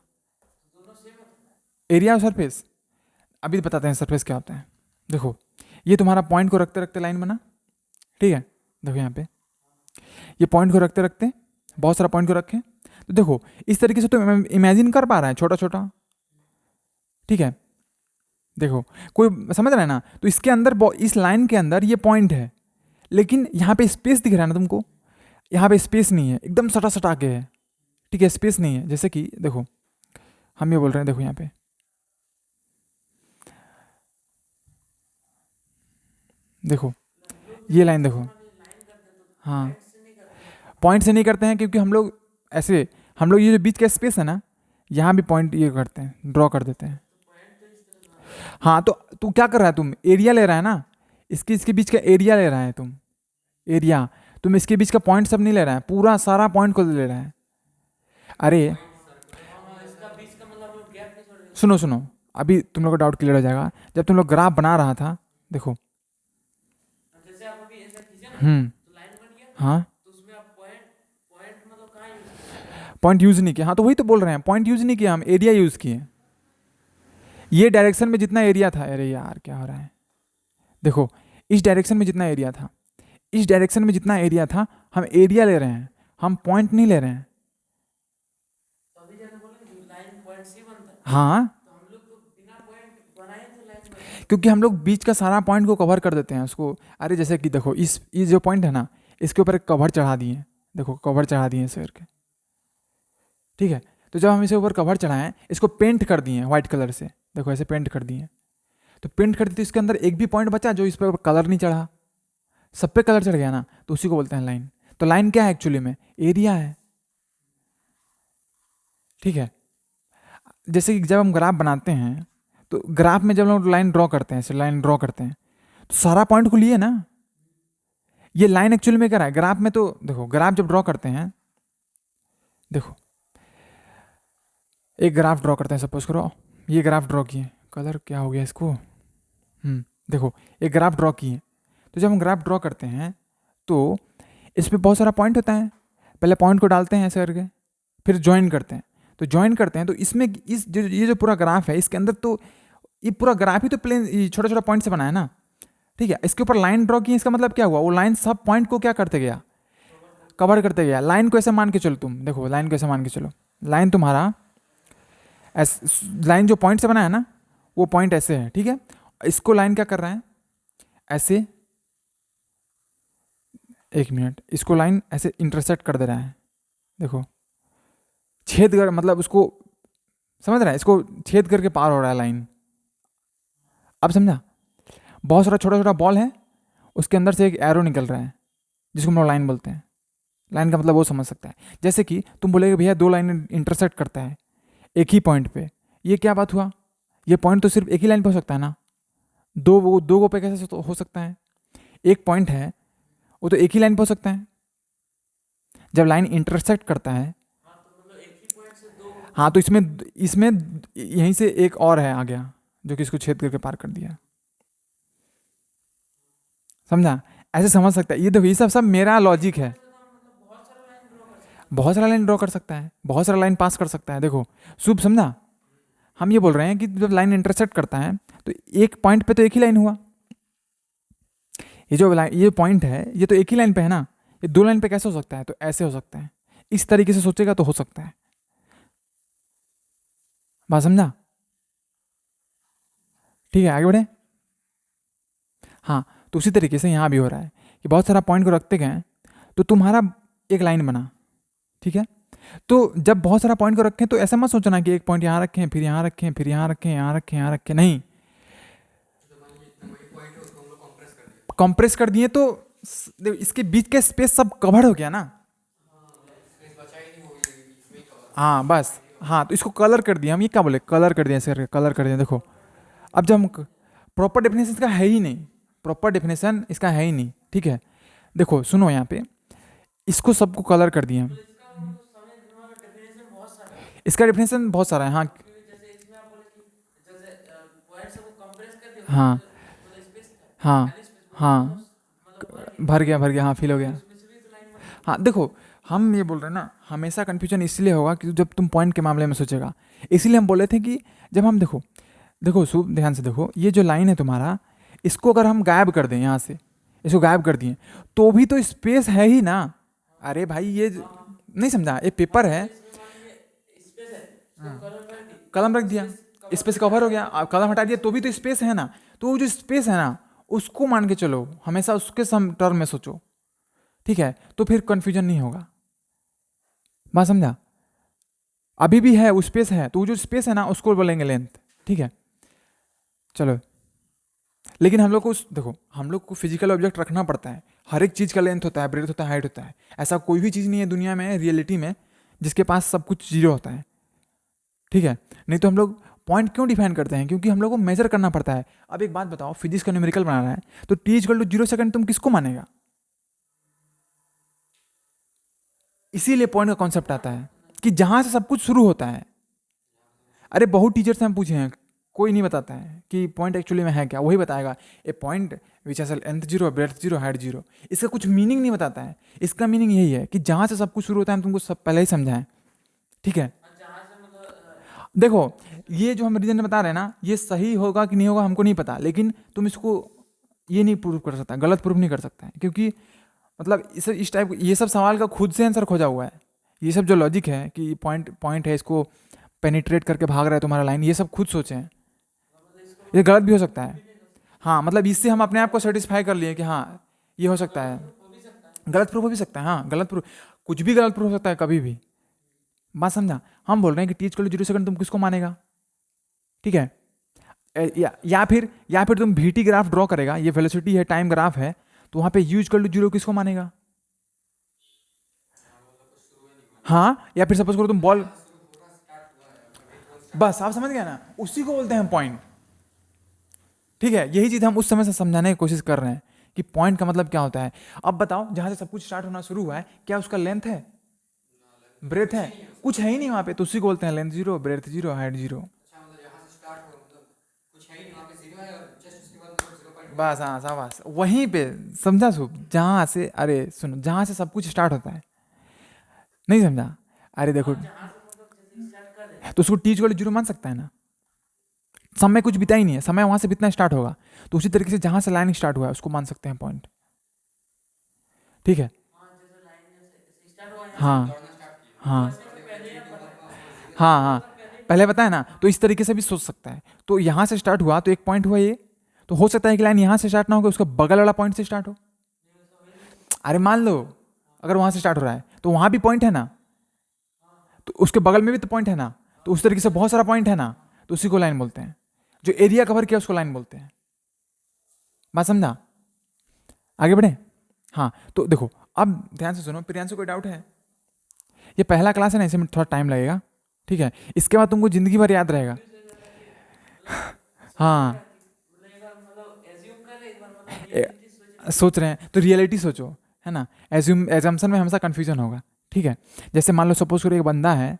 एरिया और सरफेस। अभी बताते हैं सरफेस क्या होता है। देखो ये तुम्हारा पॉइंट को रखते रखते लाइन बना, ठीक है। देखो यहाँ पे ये पॉइंट को रखते रखते बहुत सारा पॉइंट को रखें, तो देखो इस तरीके से तो इमेजिन कर पा रहा है छोटा छोटा, ठीक है। देखो कोई समझ रहा है ना, तो इसके अंदर इस लाइन के अंदर ये पॉइंट है, लेकिन यहाँ पे स्पेस दिख रहा है ना तुमको, यहाँ पे स्पेस नहीं है, एकदम सटा सटा के है, ठीक है, स्पेस नहीं है। जैसे कि देखो हम ये बोल रहे हैं, देखो यहाँ पे देखो ये लाइन देखो, हाँ पॉइंट से नहीं करते हैं क्योंकि हम लोग ऐसे, हम लोग ये जो बीच का स्पेस है ना, यहाँ भी पॉइंट ये करते हैं, ड्रॉ कर देते हैं। हाँ तो तू क्या कर रहा है, तुम एरिया ले रहा है ना, इसके बीच का एरिया ले रहा है तुम, एरिया। तुम इसके बीच का पॉइंट सब नहीं ले रहा है, पूरा सारा पॉइंट को ले रहा है। अरे सुनो सुनो, अभी तुम लोग का डाउट क्लियर हो जाएगा। जब तुम लोग ग्राफ बना रहा था, देखो, हाँ, पॉइंट यूज नहीं किया। हाँ तो वही तो बोल रहे हैं, पॉइंट यूज नहीं किया, हम एरिया यूज किए। ये डायरेक्शन में जितना एरिया था, अरे यार क्या हो रहा है, देखो इस डायरेक्शन में जितना एरिया था, इस डायरेक्शन में जितना एरिया था, हम एरिया ले रहे हैं, हम पॉइंट नहीं ले रहे हैं। हाँ, क्योंकि हम लोग बीच का सारा पॉइंट को कवर कर देते हैं उसको। अरे जैसे कि देखो, इस जो पॉइंट है ना, इसके ऊपर एक कवर चढ़ा दिए, देखो कवर चढ़ा दिए इसे करके, ठीक है। तो जब हम इसे ऊपर कवर चढ़ाएं, इसको पेंट कर दिए व्हाइट कलर से, देखो ऐसे पेंट कर दिए। तो पेंट कर दी तो इसके अंदर एक भी पॉइंट बचा जो इस पर कलर नहीं चढ़ा, सब पे कलर चढ़ गया ना, तो उसी को बोलते हैं लाइन। तो लाइन क्या है एक्चुअली में, एरिया है, ठीक है। जैसे कि जब हम ग्राफ बनाते हैं, तो ग्राफ में जब हम लाइन ड्रॉ करते हैं, लाइन ड्रॉ करते हैं, तो सारा पॉइंट को लिए ना, ये लाइन एक्चुअली में क्या है ग्राफ में। तो देखो ग्राफ जब ड्रॉ करते हैं, देखो एक ग्राफ ड्रॉ करते हैं, सपोज करो ये ग्राफ ड्रॉ किए, कलर क्या हो गया इसको, देखो एक ग्राफ ड्रॉ किए। तो जब हम ग्राफ ड्रॉ करते हैं तो इस पर बहुत सारा पॉइंट होता है, पहले पॉइंट को डालते हैं ऐसे करके, फिर ज्वाइन करते हैं। तो ज्वाइन करते हैं तो इसमें इस जो ये जो पूरा ग्राफ है, इसके अंदर तो ये पूरा ग्राफ ही तो प्लेन छोटा छोटा पॉइंट से बना है ना, ठीक है। इसके ऊपर लाइन ड्रॉ की, इसका मतलब क्या हुआ, वो लाइन सब पॉइंट को क्या करते गया, कवर करते गया। लाइन को ऐसे मान के चलो तुम, देखो लाइन को ऐसे मान के चलो, लाइन तुम्हारा लाइन जो पॉइंट से बना है ना, वो पॉइंट ऐसे है, ठीक है। इसको लाइन क्या कर रहा है, ऐसे, एक मिनट, इसको लाइन ऐसे इंटरसेक्ट कर दे रहा है, देखो छेद कर, मतलब उसको समझ रहा है, इसको छेद करके पार हो रहा है लाइन। अब समझा, बहुत सारा छोटा छोटा बॉल है, उसके अंदर से एक एरो निकल रहा है, जिसको हम लोग लाइन बोलते हैं। लाइन का मतलब वो समझ सकता है। जैसे कि तुम बोलेगे भैया दो लाइन इंटरसेक्ट करता है एक ही पॉइंट पे, ये क्या बात हुआ, ये पॉइंट तो सिर्फ एक ही लाइन पे हो सकता है ना, दो पे कैसे हो सकता है, एक पॉइंट है वो तो एक ही लाइन पे हो सकता है। जब लाइन इंटरसेक्ट करता है, हाँ तो इसमें इसमें यहीं से एक और है आ गया, जो कि इसको छेद करके पार कर दिया, समझा। ऐसे समझ सकता है, ये देखो ये सब सब मेरा लॉजिक है। बहुत सारा लाइन ड्रॉ कर सकता है, बहुत सारा लाइन पास कर सकता है। देखो शुभ, समझा, हम ये बोल रहे हैं कि जब लाइन इंटरसेक्ट करता है तो एक पॉइंट पे तो एक ही लाइन हुआ, ये जो लाइन, ये पॉइंट है, ये तो एक ही लाइन पे है ना, ये दो लाइन पे कैसे हो सकता है, तो ऐसे हो सकता है, इस तरीके से सोचेगा तो हो सकता है। बात समझा, ठीक है, आगे बढ़े। हाँ, तो उसी तरीके से यहाँ भी हो रहा है कि बहुत सारा पॉइंट को रखते गए तो तुम्हारा एक लाइन बना, ठीक है। तो जब बहुत सारा पॉइंट को रखें तो ऐसा मत सोचना कि एक पॉइंट यहाँ रखें, फिर यहाँ रखें, फिर यहाँ रखें, यहाँ रखें, यहाँ रखें, नहीं। कंप्रेस कर दिए तो इसके बीच का स्पेस सब कवर हो गया ना, हाँ बस, हाँ तो इसको कलर कर दिया, हम ये क्या बोले, कलर कर दिया, ऐसे करके कलर कर दिया। देखो अब जब हम प्रॉपर डेफिनेशन इसका है ही नहीं, प्रॉपर डेफिनेशन इसका है ही नहीं, ठीक है। देखो सुनो यहाँ पे, इसको सबको कलर कर दिया हम, इसका डेफिनेशन बहुत सारा है, हाँ हाँ हाँ हाँ, भर गया भर गया, हाँ फिल हो गया। हाँ देखो, हम ये बोल रहे हैं ना, हमेशा कन्फ्यूजन इसलिए होगा कि जब तुम पॉइंट के मामले में सोचेगा, इसीलिए हम बोले थे कि जब हम देखो, देखो शुभ ध्यान से देखो, ये जो लाइन है तुम्हारा, इसको अगर हम गायब कर दें यहाँ से, इसको गायब कर दिए तो भी तो स्पेस है ही ना। अरे भाई ये नहीं समझा, ये पेपर है, कलम रख दिया, स्पेस कवर हो गया, अब कलम हटा दिया तो भी तो स्पेस है ना। तो वो जो स्पेस है ना, उसको मान के चलो, हमेशा उसके सम टर्म में सोचो, ठीक है, तो फिर कंफ्यूजन नहीं होगा। बात समझा, अभी भी है वो स्पेस है, तो वो जो स्पेस है ना उसको बोलेंगे लेंथ, ठीक है। चलो, लेकिन हम लोग को देखो, हम लोग को फिजिकल ऑब्जेक्ट रखना पड़ता है, हर एक चीज़ का लेंथ होता है, ब्रेथ होता है, हाइट होता है। ऐसा कोई भी चीज़ नहीं है दुनिया में, रियलिटी में, जिसके पास सब कुछ जीरो होता है, ठीक है। नहीं तो हम लोग पॉइंट क्यों डिफाइन करते हैं? क्योंकि हम लोग को मेजर करना पड़ता है। अब एक बात बताओ, फिजिक्स का न्यूमेरिकल बनाना है तो t इक्वल टू 0 सेकंड तुम किसको मानेगा? इसीलिए पॉइंट का कॉन्सेप्ट आता है कि जहां से सब कुछ शुरू होता है। अरे बहुत टीचर से हम पूछे हैं, कोई नहीं बताता है कि पॉइंट एक्चुअली में है क्या। वही बताएगा a point which has length zero, breadth zero, height zero. इसका कुछ मीनिंग नहीं बताता है। इसका मीनिंग यही है कि जहां से सब कुछ शुरू होता है, हम तुमको सब पहले ही समझाएं। ठीक है, देखो ये जो हम रीजन बता रहे हैं ना, ये सही होगा कि नहीं होगा हमको नहीं पता, लेकिन तुम इसको ये नहीं प्रूव कर सकता, गलत प्रूव नहीं कर सकता है, क्योंकि मतलब इस टाइप ये सब सवाल का खुद से आंसर खोजा हुआ है। ये सब जो लॉजिक है कि पॉइंट है, इसको पेनिट्रेट करके भाग रहा है तुम्हारा लाइन, ये सब खुद सोचे हैं। ये गलत भी हो सकता है। हाँ, मतलब इससे हम अपने आप को सेटिस्फाई कर लिए कि हाँ ये हो सकता है। गलत प्रूफ हो भी सकता है, हाँ गलत प्रूफ, कुछ भी गलत प्रूफ हो सकता है कभी भी। बात समझा? हम बोल रहे हैं कि t = 0 सेकंड तुम किसको मानेगा? ठीक है, या फिर तुम vt ग्राफ ड्रॉ करेगा, ये वेलोसिटी है, टाइम ग्राफ है, तो वहां पे u = 0 किसको मानेगा? हाँ, या फिर सपोज करो तुम बॉल, बस आप समझ गए ना, उसी को बोलते हैं पॉइंट। ठीक है, यही चीज हम उस समय से समझाने की कोशिश कर रहे हैं कि पॉइंट का मतलब क्या होता है। अब बताओ, जहां से सब कुछ स्टार्ट होना शुरू हुआ है, क्या उसका लेंथ है, ब्रेथ है? कुछ है ही नहीं वहां पे, तो उसी को बोलते हैं length zero, breadth zero, height zero. बस हाँ शाबाश, वहीं पे समझा सूप, जहां से, अरे सुनो, जहां से सब कुछ स्टार्ट होता है। नहीं समझा? अरे देखो, तो उसको t = 0 मान सकता है ना, समय कुछ बीता ही नहीं है, समय वहां से बीतना स्टार्ट होगा, तो उसी तरीके से जहां से लाइन स्टार्ट हुआ है उसको मान सकते हैं पॉइंट। ठीक है, हाँ हाँ हाँ हाँ, पहले बताया ना, तो इस तरीके से भी सोच सकता है। तो यहां से स्टार्ट हुआ तो एक पॉइंट हुआ ये, तो हो सकता है कि लाइन यहां से स्टार्ट ना होकर उसका बगल वाला पॉइंट से स्टार्ट हो। अरे मान लो अगर वहां से स्टार्ट हो रहा है तो वहां भी पॉइंट है ना, तो उसके बगल में भी तो पॉइंट है ना, तो उस तरीके से बहुत सारा पॉइंट है ना, तो उसी को लाइन बोलते हैं। जो एरिया कवर किया उसको लाइन बोलते हैं। बात समझा? आगे बढ़े। हाँ, तो देखो अब ध्यान से सुनो, प्रियांशु कोई डाउट है? ये पहला क्लास है ना, इसमें थोड़ा टाइम लगेगा। ठीक है, इसके बाद तुमको जिंदगी भर याद रहेगा। हाँ, सोच रहे हैं तो रियलिटी सोचो, है ना। एजम्पशन में हमेशा कंफ्यूजन होगा। ठीक है, जैसे मान लो सपोज करो एक बंदा है,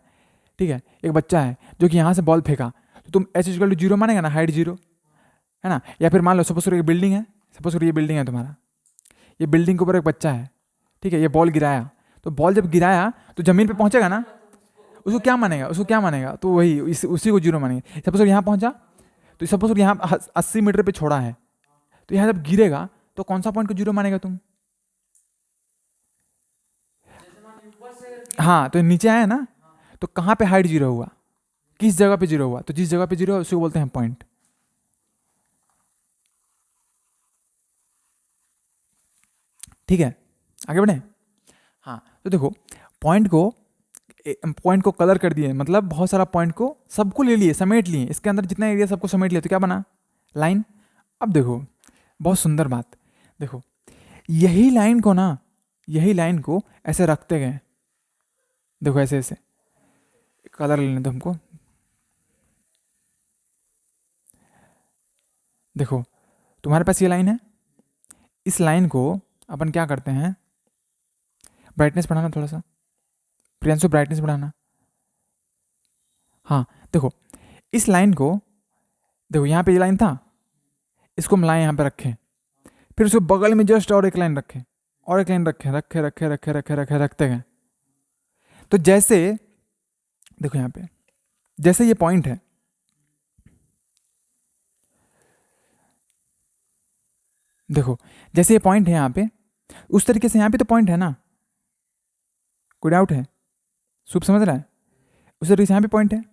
ठीक है, एक बच्चा है जो कि यहाँ से बॉल फेंका, तो तुम h = 0 मानेगा ना, हाइट जीरो, है ना। या फिर मान लो सपोज करो एक बिल्डिंग है, सपोज करो ये बिल्डिंग है तुम्हारा, ये बिल्डिंग के ऊपर एक बच्चा है, ठीक है, ये बॉल गिराया, तो बॉल जब गिराया तो जमीन पे पहुंचेगा ना, उसको क्या मानेगा, तो वही उसी को 0 मानेंगे। सपोज यहाँ पहुंचा, तो सपोज यहाँ 80 मीटर पे छोड़ा है, तो यहाँ जब गिरेगा तो कौन सा पॉइंट को 0 मानेगा तुम? हाँ, तो नीचे आया ना, तो कहाँ पे हाइट 0 हुआ, किस जगह पे 0 हुआ, तो जिस जगह पे 0 है उसी को बोलते हैं पॉइंट। ठीक है, आगे बढ़े। हाँ, तो देखो पॉइंट को कलर कर दिए, मतलब बहुत सारा पॉइंट को सबको ले लिए, समेट लिए, इसके अंदर जितना एरिया सबको समेट लिया, तो क्या बना, लाइन। अब देखो बहुत सुंदर बात, देखो यही लाइन को ऐसे रखते गए, देखो ऐसे ऐसे, कलर लेने दो हमको। देखो तुम्हारे पास ये लाइन है, इस लाइन को अपन क्या करते हैं, ब्राइटनेस बढ़ाना थोड़ा सा, प्रियांशु ब्राइटनेस बढ़ाना। हाँ देखो, इस लाइन को, देखो यहाँ पे ये लाइन था, इसको हम लाइन यहाँ पे रखें, फिर उसके बगल में जस्ट और एक लाइन रखें, और एक लाइन रखें, रखे रखे रखे रखे रखे रखते गए। तो जैसे देखो यहाँ पे, जैसे ये पॉइंट है, देखो जैसे ये पॉइंट है यहाँ पे, उस तरीके से यहाँ पे तो पॉइंट है ना, कोई डाउट है? सूप समझ रहा है? उस तरीके से यहाँ पे पॉइंट है।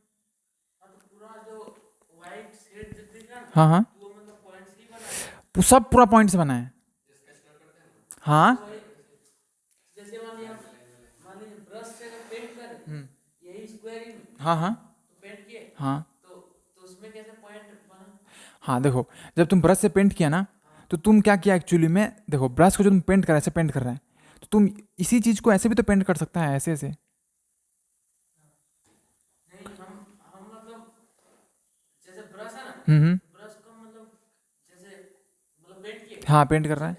हाँ हाँ, सब पूरा पॉइंट से बना है। हाँ हाँ हाँ हाँ हाँ, देखो जब तुम ब्रश से पेंट किया ना, तो तुम क्या किया एक्चुअली में, देखो ब्रश को जो तुम पेंट कर रहा है, ऐसे पेंट कर रहा है, तो तुम इसी चीज को ऐसे भी तो पेंट कर सकता है, ऐसे ऐसे। हम्म। हाँ पेंट कर रहा है।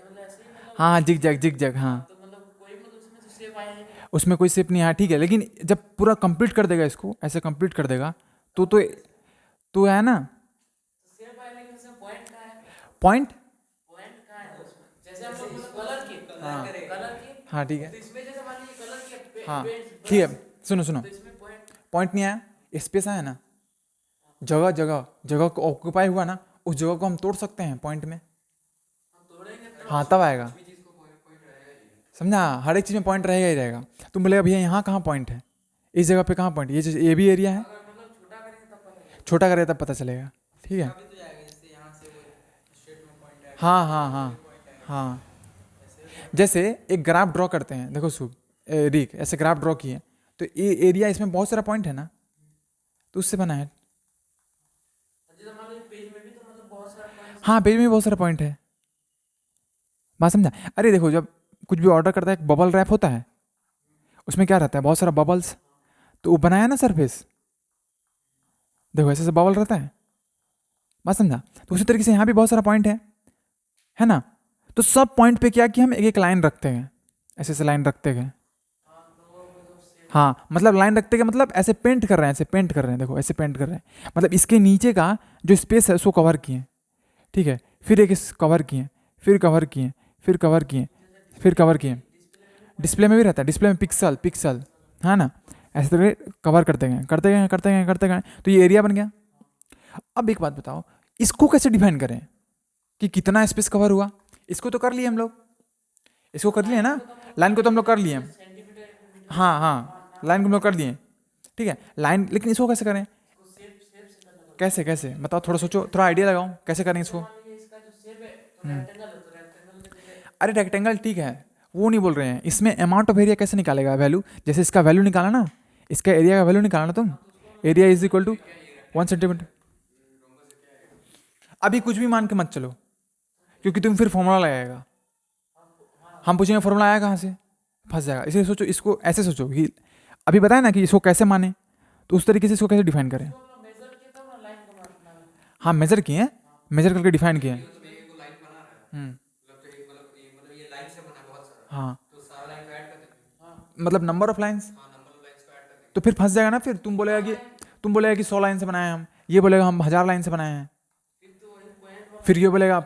हाँ हाँ जिग जैग जिग जैग हाँ। उसमें कोई शेप नहीं आया ठीक है, लेकिन जब पूरा कंप्लीट कर देगा इसको ऐसे कंप्लीट कर देगा तो है ना पॉइंट। हाँ हाँ ठीक है। हाँ ठीक है सुनो सुनो, पॉइंट नहीं आया, स्पेस आया ना, जगह जगह जगह को ऑक्यूपाई हुआ ना, उस जगह को हम तोड़ सकते हैं पॉइंट में। हाँ तब आएगा, समझा, हर एक चीज़ में पॉइंट रहेगा ही रहेगा। तुम बोलेगा भैया यहाँ कहाँ पॉइंट है, इस जगह पे कहाँ पॉइंट, ये भी एरिया है, छोटा करेगा तब पता चलेगा। ठीक है हाँ हाँ हाँ हाँ। जैसे एक ग्राफ ड्रॉ करते हैं, देखो शुभ रिक ऐसे ग्राफ ड्रॉ किए, तो ये एरिया इसमें बहुत सारा पॉइंट है ना, तो उससे बना है। हाँ पेज में भी बहुत सारा पॉइंट है, बात समझा। अरे देखो जब कुछ भी ऑर्डर करता है, एक बबल रैप होता है, उसमें क्या रहता है, बहुत सारा बबल्स, तो वो बनाया ना सरफेस, देखो ऐसे ऐसे बबल रहता है, बात समझा। तो उसी तरीके से यहाँ भी बहुत सारा पॉइंट है ना। तो सब पॉइंट पे क्या कि हम एक एक लाइन रखते हैं, ऐसे ऐसे लाइन रखते गए। हाँ मतलब लाइन रखते गए मतलब ऐसे पेंट कर रहे हैं, ऐसे पेंट कर रहे हैं, देखो ऐसे पेंट कर रहे हैं, मतलब इसके नीचे का जो स्पेस है उसको कवर किए, ठीक है, फिर एक कवर किए, फिर कवर किए, फिर कवर किए, फिर कवर किए। डिस्प्ले में भी रहता है, डिस्प्ले में पिक्सल पिक्सल, है ना, ऐसे तरह कवर करते गए करते गए करते गए करते गए, तो ये एरिया बन गया। अब एक बात बताओ, इसको कैसे डिफाइन करें कि कितना स्पेस कवर हुआ। इसको तो कर लिए हम लोग, इसको कर लिए ना, लाइन को तो हम लोग कर लिए। हाँ हाँ लाइन को हम लोग कर दिए, ठीक है लाइन, लेकिन इसको कैसे करें, कैसे कैसे बताओ, थोड़ा सोचो, थोड़ा आइडिया लगाओ कैसे करें इसको। अरे रेक्टेंगल ठीक है, वो नहीं बोल रहे हैं, इसमें अमाउंट ऑफ एरिया कैसे निकालेगा वैल्यू, जैसे इसका वैल्यू निकाला ना, इसका एरिया का वैल्यू निकाला ना तुम, area is equal to 1 centimetre. अभी कुछ भी मान के मत चलो, क्योंकि तुम फिर फॉर्मूला लगाएगा, हम पूछेंगे फॉर्मूला आया कहाँ से, फंस जाएगा। इसलिए सोचो, इसको ऐसे सोचो कि अभी बताया ना कि इसको कैसे माने, तो उस तरीके से इसको कैसे डिफाइन करें। हाँ मेजर किए हैं, मेजर करके डिफाइन किए हैं। हम्म, हाँ मतलब नंबर ऑफ लाइंस, तो फिर फंस जाएगा ना, फिर तुम बोलेगा कि 100 लाइन से बनाए हम, ये बोलेगा हम 1000 लाइन से बनाए हैं, फिर ये बोलेगा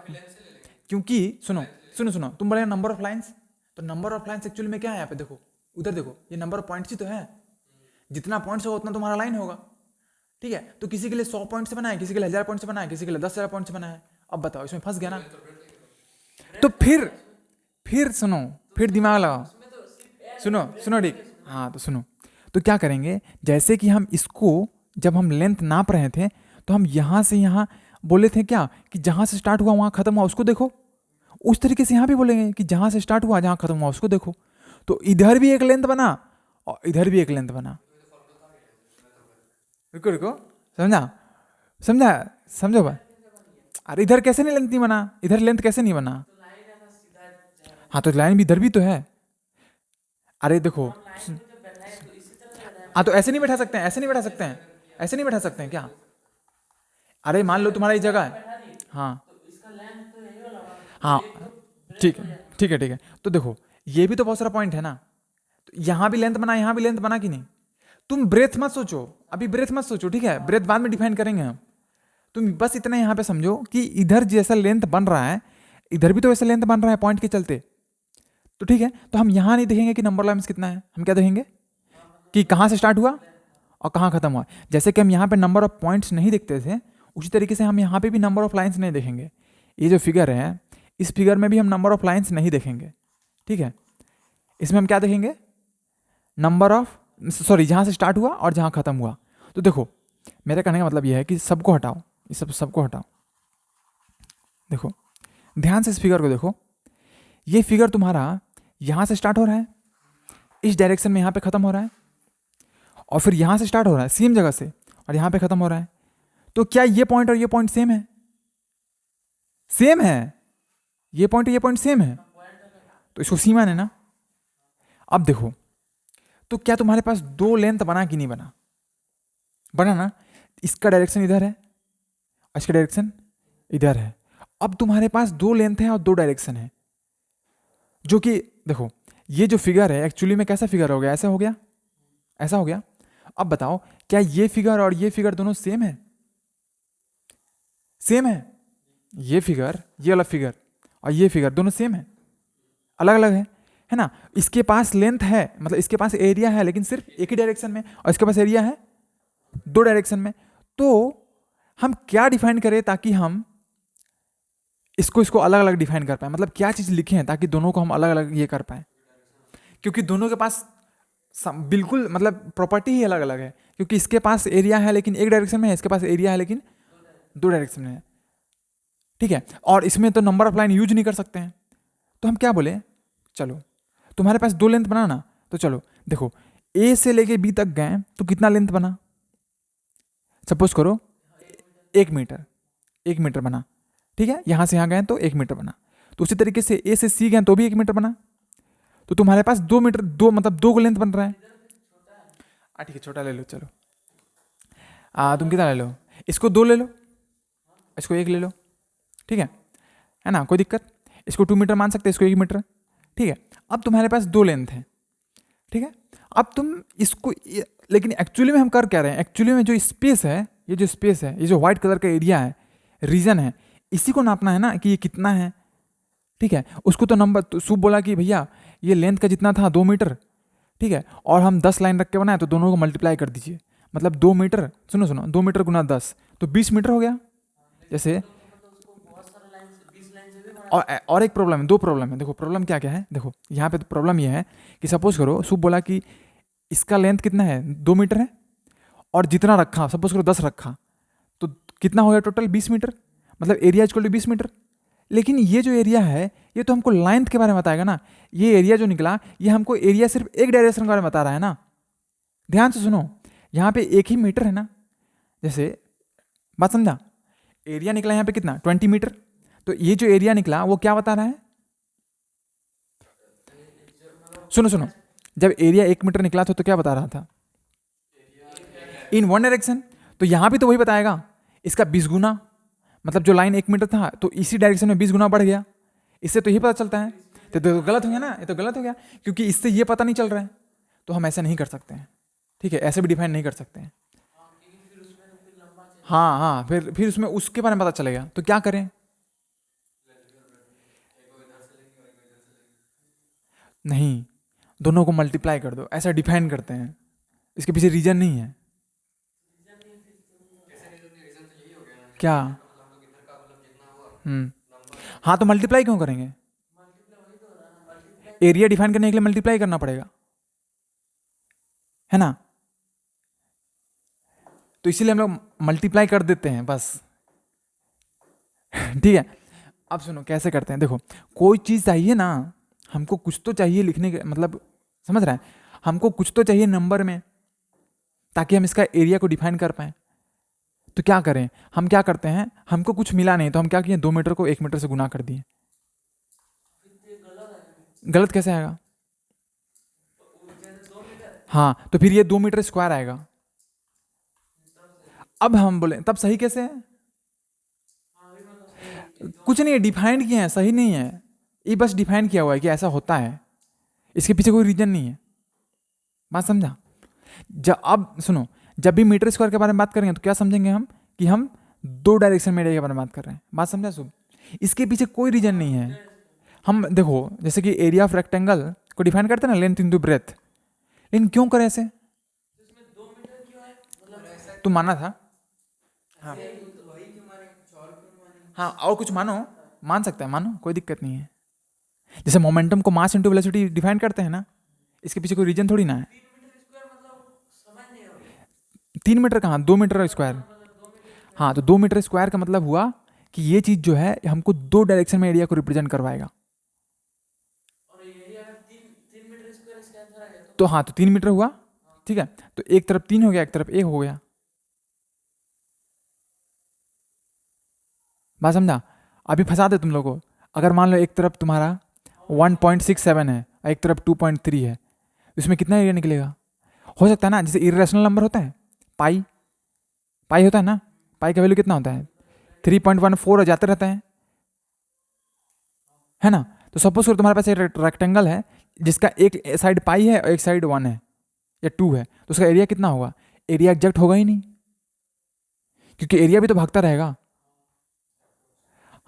क्योंकि सुनो सुनो सुनो, तुम बोलेगा नंबर ऑफ लाइंस, तो नंबर ऑफ लाइंस एक्चुअली में क्या है यहाँ पे, देखो उधर देखो, ये नंबर ऑफ पॉइंट्स ही तो है, जितना पॉइंट्स होगा उतना तुम्हारा लाइन होगा, ठीक है। तो किसी के लिए 100 पॉइंट से बनाए, किसी के लिए 1000 पॉइंट से बनाए, किसी के लिए 10,000 पॉइंट से बनाए, अब बताओ इसमें फंस गया ना। तो फिर सुनो, फिर दिमाग लगाओ, सुनो सुनो ठीक, हाँ तो सुनो, तो क्या करेंगे, जैसे कि हम इसको जब हम लेंथ नाप रहे थे, तो हम यहाँ से यहाँ बोले थे क्या कि जहाँ से स्टार्ट हुआ वहाँ खत्म हुआ उसको देखो, उस तरीके से यहाँ भी बोलेंगे कि जहाँ से स्टार्ट हुआ जहाँ खत्म हुआ उसको देखो। तो इधर भी एक लेंथ बना और इधर भी एक लेंथ बना। रुको रुको, समझा, समझा, समझो बात। अरे इधर कैसे नहीं लेंथ नहीं बना, इधर लेंथ कैसे नहीं बना, हाँ तो लाइन भी इधर भी तो है। अरे देखो, हाँ तो ऐसे नहीं बैठा सकते हैं, ऐसे नहीं बैठा सकते हैं, ऐसे नहीं बैठा सकते हैं क्या। अरे मान लो तुम्हारा ये जगह है, हाँ हाँ ठीक है ठीक है ठीक है, तो देखो ये भी तो बहुत सारा पॉइंट है ना, तो यहाँ भी लेंथ बना, यहाँ भी लेंथ बना कि नहीं। तुम ब्रेथ मत सोचो, अभी ब्रेथ मत सोचो, ठीक है, ब्रेथ बाद में डिफाइन करेंगे हम। तुम बस इतना यहाँ पे समझो कि इधर जैसा लेंथ बन रहा है, इधर भी तो वैसा लेंथ बन रहा है पॉइंट के चलते, तो ठीक है, तो हम यहाँ नहीं देखेंगे कि नंबर लाइन्स कितना है, हम क्या देखेंगे कि कहाँ से स्टार्ट हुआ और कहाँ खत्म हुआ। जैसे कि हम यहाँ पे नंबर ऑफ पॉइंट्स नहीं देखते थे, उसी तरीके से हम यहाँ पे भी नंबर ऑफ लाइन्स नहीं देखेंगे। ये जो फिगर है, इस फिगर में भी हम नंबर ऑफ लाइन्स नहीं देखेंगे, ठीक है। इसमें हम क्या देखेंगे, नंबर ऑफ, सॉरी जहाँ से स्टार्ट हुआ और जहाँ खत्म हुआ। तो देखो मेरे कहने का मतलब यह है कि सबको हटाओ, ये सबको हटाओ, देखो ध्यान से इस फिगर को देखो, ये फिगर तुम्हारा यहाँ से स्टार्ट हो रहा है, इस डायरेक्शन में यहाँ पे खत्म हो रहा है, और फिर यहाँ से स्टार्ट हो रहा है सेम जगह से और यहाँ पे खत्म हो रहा है। तो क्या ये पॉइंट और ये पॉइंट सेम है, सेम है, ये पॉइंट और ये पॉइंट सेम है, तो इसको सीमा है ना। अब देखो, तो क्या तुम्हारे पास दो लेंथ बना कि नहीं बना, बना ना, इसका डायरेक्शन इधर है इसका डायरेक्शन इधर है। अब तुम्हारे पास दो लेंथ है और दो डायरेक्शन है, जो कि देखो ये जो फिगर है एक्चुअली में कैसा फिगर हो गया, ऐसा हो गया, ऐसा हो गया। अब बताओ क्या ये फिगर और ये फिगर दोनों सेम है? सेम है। ये फिगर, ये वाला फिगर और ये फिगर दोनों सेम है, अलग अलग है ना। इसके पास लेंथ है, मतलब इसके पास एरिया है लेकिन सिर्फ एक ही डायरेक्शन में, और इसके पास एरिया है दो डायरेक्शन में। तो हम क्या डिफाइन करें ताकि हम इसको अलग अलग डिफाइन कर पाए, मतलब क्या चीज लिखे हैं ताकि दोनों को हम अलग अलग ये कर पाए, क्योंकि दोनों के पास बिल्कुल मतलब प्रॉपर्टी ही अलग अलग है, क्योंकि इसके पास एरिया है लेकिन एक डायरेक्शन में है, इसके पास एरिया है लेकिन दो डायरेक्शन में है, ठीक है। और इसमें तो नंबर ऑफ लाइन यूज नहीं कर सकते हैं, तो हम क्या बोले, चलो तुम्हारे पास दो लेंथ बना ना, तो चलो देखो ए से लेके बी तक गए तो कितना लेंथ बना, सपोज करो 1 मीटर, 1 मीटर बना, ठीक है। यहां से यहां गए तो 1 मीटर बना, तो उसी तरीके से ए से सी गए तो भी 1 मीटर बना, तो तुम्हारे पास 2 मीटर, दो मतलब दो को लेंथ बन रहा है। ठीक है छोटा ले लो, चलो तुम कितना ले लो, इसको 2 ले लो, इसको 1 ले लो, ठीक है ना, कोई दिक्कत। इसको 2 मीटर मान सकते हैं, इसको 1 मीटर, ठीक है। अब तुम्हारे पास दो लेंथ है, ठीक है। अब तुम इसको लेकिन एक्चुअली में हम कर क्या रहे हैं, एक्चुअली में जो स्पेस है, ये जो स्पेस है, ये जो व्हाइट कलर का एरिया है, रीजन है, इसी को नापना है ना कि ये कितना है, ठीक है। उसको तो नंबर तो सुब बोला कि भैया ये लेंथ का जितना था 2 मीटर, ठीक है, और हम 10 लाइन रख के बनाए तो दोनों को मल्टीप्लाई कर दीजिए, मतलब 2 मीटर, सुनो सुनो 2 मीटर गुना 10 तो 20 मीटर हो गया जैसे। और एक प्रॉब्लम है, दो प्रॉब्लम है, देखो प्रॉब्लम क्या क्या है, देखो यहाँ पे तो प्रॉब्लम ये है कि सपोज करो सुब बोला कि इसका लेंथ कितना है 2 मीटर है, और जितना रखा सपोज करो 10 रखा तो कितना हो गया टोटल 20 मीटर, मतलब एरिया इक्वल टू 20 मीटर। लेकिन ये जो एरिया है ये तो हमको लेंथ के बारे में बताएगा ना, ये एरिया जो निकला ये हमको एरिया सिर्फ एक डायरेक्शन के बारे में बता रहा है ना। ध्यान से सुनो, यहाँ पे एक ही मीटर है ना, जैसे बात समझा, एरिया निकला यहाँ पे कितना 20 मीटर, तो ये जो एरिया निकला वो क्या बता रहा है, सुनो सुनो, जब एरिया 1 मीटर निकला था तो क्या बता रहा था, इन वन डायरेक्शन, तो यहां भी तो वही बताएगा, इसका 20 गुना, मतलब जो लाइन 1 मीटर था तो इसी डायरेक्शन में 20 गुना बढ़ गया, इससे तो यही पता चलता है। तो गलत हो गया ना, ये तो गलत हो गया, क्योंकि इससे ये पता नहीं चल रहा है, तो हम ऐसा नहीं कर सकते हैं, ठीक है, ऐसे भी डिफाइन नहीं कर सकते हैं। हाँ हाँ, फिर उसमें उसके बारे में पता चलेगा, तो क्या करें, नहीं दोनों को मल्टीप्लाई कर दो, ऐसा डिफाइन करते हैं, इसके पीछे रीजन नहीं है क्या। हम्म, हाँ तो मल्टीप्लाई क्यों करेंगे, एरिया डिफाइन करने के लिए मल्टीप्लाई करना पड़ेगा, है ना, तो इसीलिए हम लोग मल्टीप्लाई कर देते हैं बस ठीक है। अब सुनो कैसे करते हैं, देखो कोई चीज़ चाहिए ना, हमको कुछ तो चाहिए लिखने के, मतलब समझ रहा है, हमको कुछ तो चाहिए नंबर में ताकि हम इसका एरिया को डिफाइन कर पाए। तो क्या करें, हम क्या करते हैं, हमको कुछ मिला नहीं तो हम क्या किए 2 मीटर को 1 मीटर से गुना कर दिए। गलत कैसे आएगा, हाँ तो फिर ये 2 मीटर स्क्वायर आएगा। अब हम बोले तब सही कैसे है, कुछ नहीं है, डिफाइंड किए हैं, सही नहीं है, ये बस डिफाइन किया हुआ है कि ऐसा होता है, इसके पीछे कोई रीजन नहीं है, बात समझा। जब अब सुनो, जब भी मीटर स्क्वायर के बारे में बात करेंगे तो क्या समझेंगे हम कि हम दो डायरेक्शन में एरिया के बारे में बात कर रहे हैं, बात समझा सुन, इसके पीछे कोई रीजन नहीं है। हम देखो जैसे कि एरिया ऑफ रेक्टेंगल को डिफाइन करते हैं ना लेंथ इंटू ब्रेथ, लेकिन क्यों करें ऐसे, तो माना था, हाँ हाँ और कुछ मानो, मान सकता है, मानो कोई दिक्कत नहीं है। जैसे मोमेंटम को मास इंटू वेलोसिटी डिफाइन करते हैं ना, इसके पीछे कोई रीजन थोड़ी ना है। 3 मीटर कहाँ, 2 मीटर स्क्वायर, हाँ तो 2 मीटर स्क्वायर का मतलब हुआ कि ये चीज जो है हमको दो डायरेक्शन में एरिया को रिप्रेजेंट करवाएगा। तो हाँ तो 3 मीटर हुआ, ठीक है, तो एक तरफ 3 हो गया, एक तरफ 1 हो गया, बात समझा। अभी फंसा दे तुम लोगों को, अगर मान लो एक तरफ तुम्हारा 1.67 है और एक तरफ 2.3 है, इसमें कितना एरिया निकलेगा, हो सकता है ना, जैसे इरेशनल नंबर होता है पाई, पाई होता है ना, पाई का वैल्यू कितना होता है 3.14 जाते रहते हैं, है ना। तो सपोज करो तुम्हारे पास एक रेक्टेंगल है जिसका एक साइड पाई है और एक साइड 1 है या 2 है, तो उसका एरिया कितना होगा? एरिया एग्जैक्ट होगा ही नहीं, क्योंकि एरिया भी तो भागता रहेगा।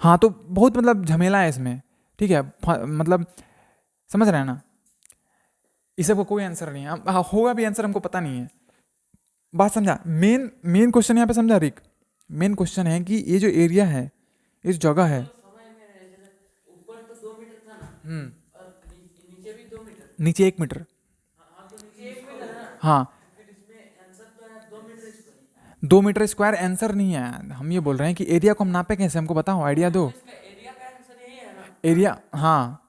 हाँ, तो बहुत मतलब झमेला है इसमें, ठीक है, मतलब समझ रहे हैं ना। इस सब को कोई आंसर नहीं है, हाँ होगा भी आंसर, हमको पता नहीं है। बात समझा? मेन मेन क्वेश्चन यहाँ पे समझा रिक, मेन क्वेश्चन है कि ये जो एरिया है, ये जो जगह है, नीचे 1 मीटर, हाँ 2 मीटर स्क्वायर आंसर नहीं है। हम ये बोल रहे हैं कि एरिया को हम नापे कैसे, हमको बताओ, आइडिया दो। एरिया, हाँ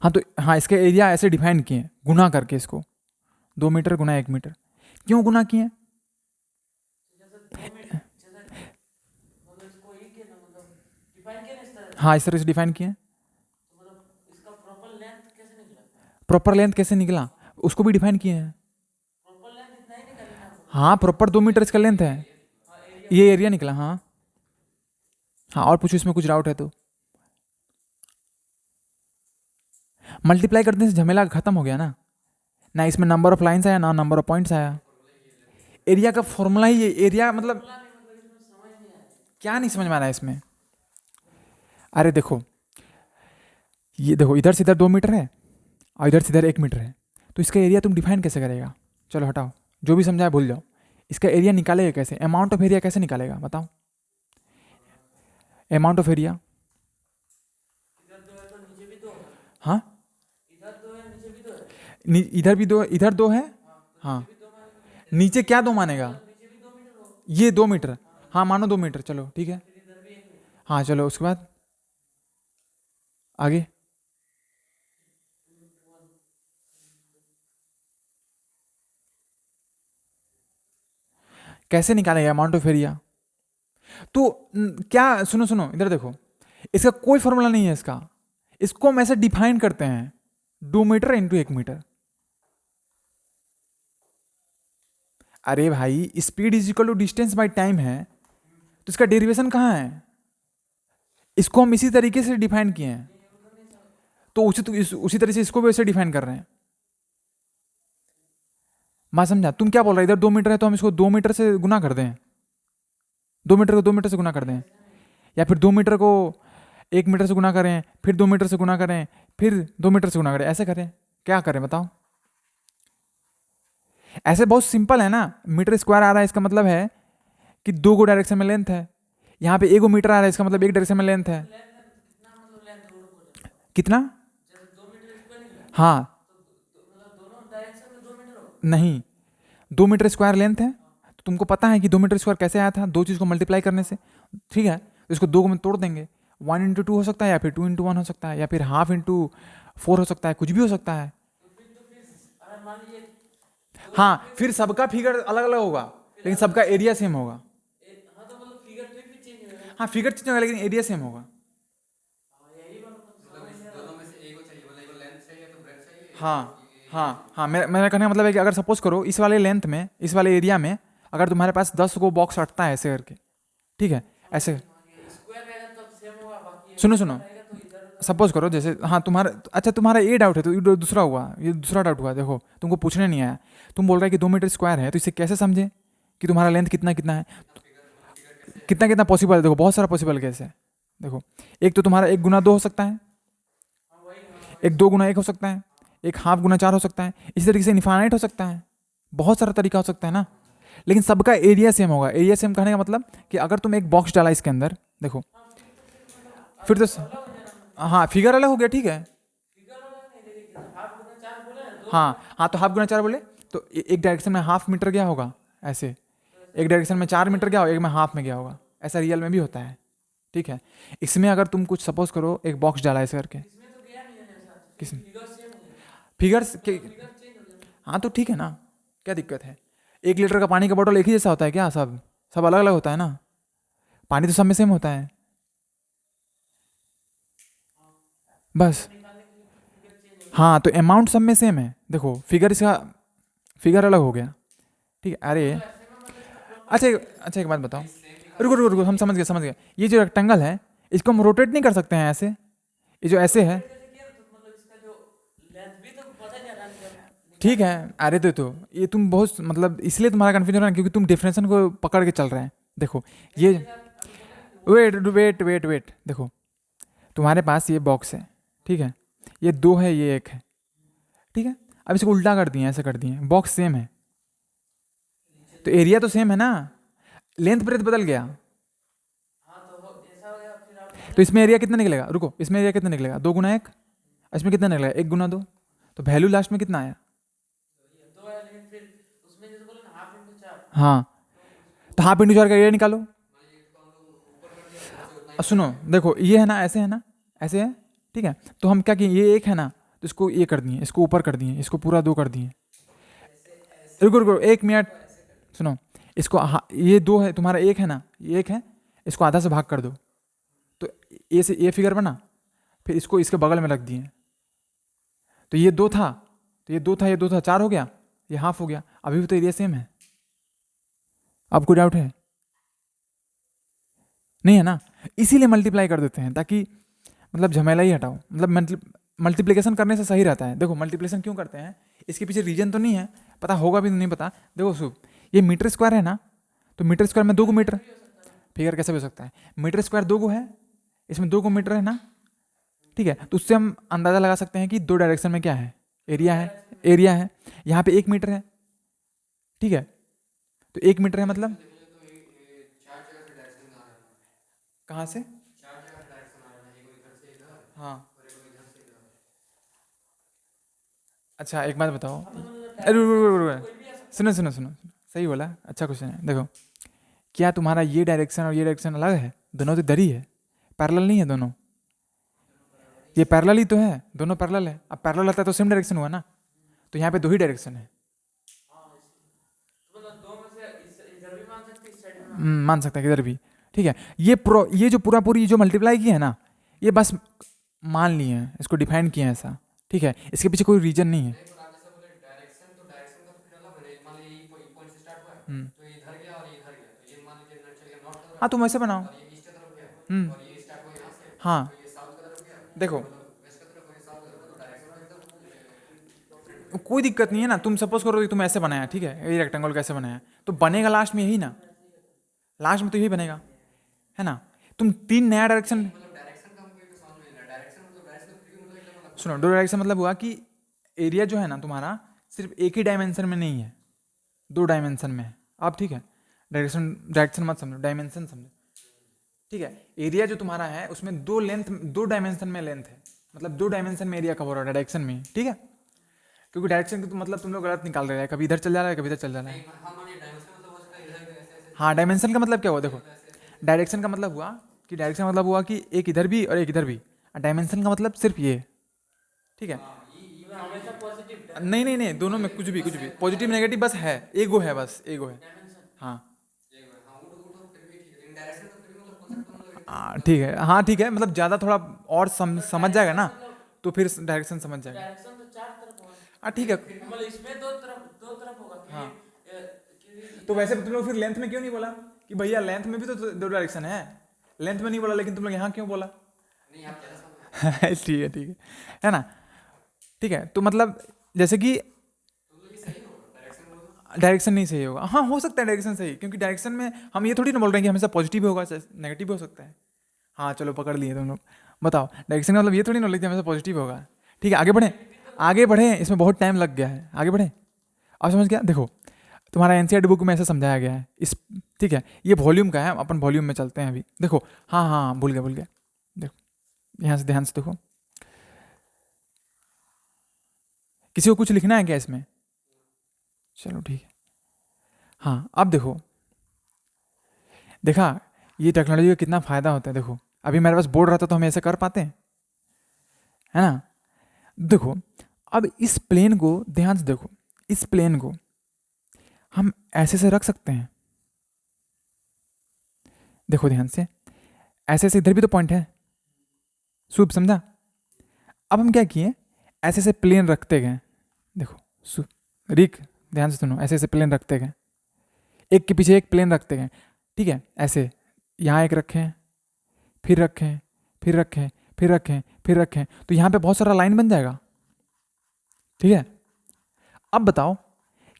हाँ, तो हाँ इसके एरिया ऐसे डिफाइन किए हैं, गुना करके इसको, 2 मीटर गुना 1 मीटर। क्यों गुना किए? हाँ इस तरह से डिफाइन किए। प्रॉपर लेंथ कैसे निकला, उसको भी डिफाइन किए हैं। हाँ प्रॉपर 2 मीटर इसका लेंथ है, ये एरिया निकला। हाँ हाँ, और पूछो, इसमें कुछ डाउट है तो। मल्टीप्लाई करने से झमेला खत्म हो गया ना, ना इसमें नंबर ऑफ लाइन्स आया ना नंबर ऑफ पॉइंट्स आया। एरिया का फॉर्मूला ही है, एरिया मतलब क्या नहीं समझ में आ रहा है इसमें? अरे देखो, ये देखो इधर से इधर 2 मीटर है और इधर से इधर 1 मीटर है, तो इसका एरिया तुम डिफाइन कैसे करेगा? चलो हटाओ, जो भी समझाया भूल जाओ। इसका एरिया निकालेगा कैसे? अमाउंट ऑफ एरिया कैसे निकालेगा बताओ? अमाउंट ऑफ एरिया, हाँ इधर भी दो, इधर 2 है, हाँ नीचे क्या 2 मानेगा? ये 2 मीटर, हाँ मानो 2 मीटर, चलो ठीक है। हाँ चलो उसके बाद आगे। कैसे निकालेगा अमाउंट ऑफ एरिया? तो क्या, सुनो सुनो इधर देखो, इसका कोई फॉर्मूला नहीं है इसका, इसको हम ऐसे डिफाइन करते हैं, 2 मीटर इंटू 1 मीटर। अरे भाई speed is equal to distance by time है, तो इसका डेरिवेशन कहाँ है? इसको हम इसी तरीके से डिफाइन किए हैं, तो उसी तरह से इसको भी ऐसे डिफाइन कर रहे हैं। बात समझा? तुम क्या बोल रहे हो, इधर 2 मीटर है तो हम इसको 2 मीटर से गुना कर दें, 2 मीटर को 2 मीटर से गुना कर दें, या फिर 2 मीटर को 1 मीटर से गुना करें, फिर 2 मीटर से गुना करें, फिर 2 मीटर से गुना करें, ऐसे करें? क्या करें बताओ? ऐसे बहुत सिंपल है ना, मीटर स्क्वायर आ रहा है इसका मतलब है कि 2 डायरेक्शन में लेंथ है, यहाँ पे 1 मीटर आ रहा है इसका मतलब 1 डायरेक्शन में लेंथ है। कितना? हाँ नहीं, 2 मीटर स्क्वायर लेंथ है, तो तुमको पता है कि 2 मीटर स्क्वायर कैसे आया था, दो चीज़ को मल्टीप्लाई करने से, ठीक है। तो इसको 2 में तोड़ देंगे, 1 इंटू 2 हो सकता है, या फिर 2 इंटू 1 हो सकता है, या फिर 1/2 इंटू 4 हो सकता है, कुछ भी हो सकता है। हाँ फिर सबका फिगर अलग अलग होगा, लेकिन सबका एरिया सेम होगा। हाँ फिगर चेंज होगा लेकिन एरिया सेम होगा। हाँ हाँ हाँ, मेरा कहने का मतलब है कि अगर सपोज करो इस वाले लेंथ में, इस वाले एरिया में, अगर तुम्हारे पास 10 गो बॉक्स अटता है ऐसे करके, ठीक है, ऐसे। सुनो सुनो, सपोज करो जैसे, हाँ तुम्हारा, अच्छा तुम्हारा ये डाउट है तो ये दूसरा हुआ, ये दूसरा डाउट हुआ, देखो तुमको पूछने नहीं आया, तुम बोल रहे हैं कि 2 मीटर स्क्वायर है, तो इसे कैसे समझे कि तुम्हारा लेंथ कितना कितना है? कितना कितना पॉसिबल है? देखो बहुत सारा पॉसिबल केस है। देखो एक तो तुम्हारा 1 गुना 2 हो सकता है, एक 2 गुना 1 हो सकता है, एक 1/2 गुना 4 हो सकता है, इसी तरीके से इनफाइनाइट हो सकता है, बहुत सारा तरीका हो सकता है ना। लेकिन सबका एरिया सेम होगा। एरिया सेम कहने का मतलब कि अगर तुम एक बॉक्स डाला इसके अंदर, देखो फिर तो हाँ फिगर अलग हो गया, ठीक है। हाँ हाँ, तो 1/2 गुना 4 बोले तो एक डायरेक्शन में 1/2 मीटर गया होगा ऐसे, एक डायरेक्शन में 4 मीटर गया होगा, एक में हाफ में गया होगा, ऐसा रियल में भी होता है, ठीक है। इसमें अगर तुम कुछ सपोज करो एक बॉक्स डाला ऐसे करके, किसमें फिगर्स के, हाँ तो ठीक है ना, क्या दिक्कत है? 1 लीटर का पानी का बोतल एक ही जैसा होता है क्या? सब सब अलग अलग होता है ना, पानी तो सब में सेम होता है, बस। हाँ तो अमाउंट सब में सेम है, देखो फिगर इसका फिगर अलग हो गया, ठीक है। अरे अच्छा एक बात बताओ, रुको रुको रुको, हम समझ गए। ये जो रेक्टेंगल है इसको हम रोटेट नहीं कर सकते हैं ऐसे, ये जो ऐसे है, ठीक है। अरे तो ये तुम बहुत मतलब इसलिए तुम्हारा कन्फ्यूजन हो रहा है क्योंकि तुम डिफरेंशन को पकड़ के चल रहे हैं। देखो ये, वेट देखो, तुम्हारे पास ये बॉक्स है, ठीक है, ये दो है, ये एक है, ठीक है। अब इसको उल्टा कर दिए, ऐसे कर दिए, बॉक्स सेम है तो एरिया तो सेम है ना, लेंथ ब्रेथ बदल गया। तो इसमें एरिया कितना निकलेगा, रुको, इसमें एरिया कितना निकलेगा, 2 गुना 1, इसमें कितना निकलेगा 1 गुना 2, तो वैल्यू लास्ट में कितना आया। हाँ, तो हाफ इंटू 4 का एरिया निकालो। सुनो देखो, ये है ना, ऐसे है ना, ऐसे है, ठीक है। तो हम क्या किए, ये एक है ना, तो इसको ये कर दिए, इसको ऊपर कर दिए, इसको पूरा 2 कर दिए। रुको रुको 1 मिनट, सुनो, इसको ये 2 है तुम्हारा, एक है ना, ये एक है, इसको आधा से भाग कर दो, तो ए से ये फिगर बना, फिर इसको इसके बगल में रख दिए, तो ये 2 था, तो ये 2 था, ये 2 था, 4 हो गया, ये हाफ हो गया। अभी भी तो एरिया सेम है। अब कोई डाउट है? नहीं है ना, इसीलिए मल्टीप्लाई कर देते हैं ताकि मतलब झमेला ही हटाओ, मतलब मल्टीप्लिकेशन करने से सही रहता है। देखो मल्टीप्लिकेशन क्यों करते हैं, इसके पीछे रीजन तो नहीं है, पता होगा भी नहीं पता। देखो शुभ, ये मीटर स्क्वायर है ना, तो मीटर स्क्वायर में 2 गो मीटर, फिगर कैसे भी हो सकता है, मीटर स्क्वायर 2 गो है, इसमें 2 गो मीटर है ना, ठीक है। तो उससे हम अंदाजा लगा सकते हैं कि 2 डायरेक्शन में क्या है, एरिया है। यहाँ पे 1 मीटर है, ठीक है, तो 1 मीटर है मतलब कहाँ से, हाँ। अच्छा एक बात बताओ, अरे सुनो सुनो सुनो, सही बोला, अच्छा क्वेश्चन है। देखो क्या तुम्हारा ये डायरेक्शन और ये डायरेक्शन अलग है, दोनों तो इधर ही है, पैरेलल नहीं है दोनों, ये पैरेलल ही तो है, दोनों पैरेलल है। अब पैरेलल रहता है तो सेम डायरेक्शन हुआ ना, तो यहाँ पे 2 ही डायरेक्शन है। मान सकता है किधर भी, ठीक है। ये जो पूरी जो मल्टीप्लाई की है ना, ये बस मान लिए हैं, इसको डिफाइन किए हैं ऐसा, ठीक है, इसके पीछे कोई रीजन नहीं है। हम्म, हाँ तुम ऐसे बनाओ। हम्म, हाँ देखो कोई दिक्कत नहीं है ना, तुम सपोज करो कि तुम ऐसे बनाया, ठीक है, ये रेक्टेंगल कैसे बनाया, तो बनेगा लास्ट में यही ना, लास्ट में तो यही बनेगा, है ना। तुम 3 नया डायरेक्शन, सुनो, 2 डायरेक्शन मतलब हुआ कि एरिया जो है ना तुम्हारा सिर्फ एक ही डायमेंशन में नहीं है, 2 डायमेंशन में है। अब ठीक है, डायरेक्शन डायरेक्शन मत समझो, डायमेंशन समझो, ठीक है। एरिया जो तुम्हारा है उसमें 2 डायमेंशन में लेंथ है, मतलब 2 डायमेंशन में एरिया कवर हो रहा है डायरेक्शन में, ठीक है। क्योंकि डायरेक्शन का तो मतलब तुम लोग गलत निकाल रहे हैं, कभी इधर चल जा रहा है, कभी इधर चल जा रहा है। हाँ डायमेंशन का मतलब क्या हुआ, देखो डायरेक्शन का मतलब हुआ कि डायरेक्शन का मतलब हुआ कि एक इधर भी और एक इधर भी, डायमेंशन का मतलब सिर्फ ये, ठीक है। नहीं दोनों में कुछ भी पॉजिटिव नेगेटिव बस है, एगो है, बस एगो है। हाँ ठीक है, हाँ ठीक है, मतलब ज़्यादा थोड़ा और समझ जाएगा ना, तो फिर डायरेक्शन समझ जाएगा। हाँ ठीक है, हाँ तो वैसे तुम लोग फिर लेंथ में क्यों नहीं बोला कि भैया लेंथ में भी तो 2 डायरेक्शन है, लेंथ में नहीं बोला, लेकिन तुम लोग यहाँ क्यों बोला। ठीक है ना, ठीक है। तो मतलब जैसे कि डायरेक्शन नहीं सही होगा, हाँ हो सकता है डायरेक्शन सही, क्योंकि डायरेक्शन में हम ये थोड़ी ना बोल रहे हैं कि हमेशा पॉजिटिव ही होगा, नेगेटिव भी हो सकता है। हाँ चलो पकड़ लिए तुम लोग, बताओ डायरेक्शन का मतलब ये थोड़ी ना बोले कि हमेशा पॉजिटिव होगा। ठीक है आगे बढ़े, इसमें बहुत टाइम लग गया है, आगे बढ़े। अब समझ गया, देखो तुम्हारा एनसीईआरटी बुक में ऐसा समझाया गया है इस, ठीक है। ये वॉल्यूम का है, अपन वॉल्यूम में चलते हैं अभी। देखो हाँ भूल गया, देखो यहाँ से ध्यान से देखो, किसी को कुछ लिखना है क्या इसमें, चलो ठीक है। हाँ अब देखो, देखा ये टेक्नोलॉजी का कितना फ़ायदा होता है। देखो अभी मेरे पास बोर्ड रहता तो हम ऐसे कर पाते हैं, है ना। देखो अब इस प्लेन को ध्यान से देखो, इस प्लेन को हम ऐसे से रख सकते हैं, देखो ध्यान से, ऐसे इधर भी तो पॉइंट है, शुभ समझा। अब हम क्या किए, ऐसे प्लेन रखते गए, देखो शुभ रिक ध्यान से सुनो, ऐसे प्लेन रखते गए, एक के पीछे एक प्लेन रखते गए, ठीक है, ऐसे यहाँ एक रखें, फिर रखें, फिर रखें, फिर रखें, फिर रखें, तो यहाँ पे बहुत सारा लाइन बन जाएगा, ठीक है। अब बताओ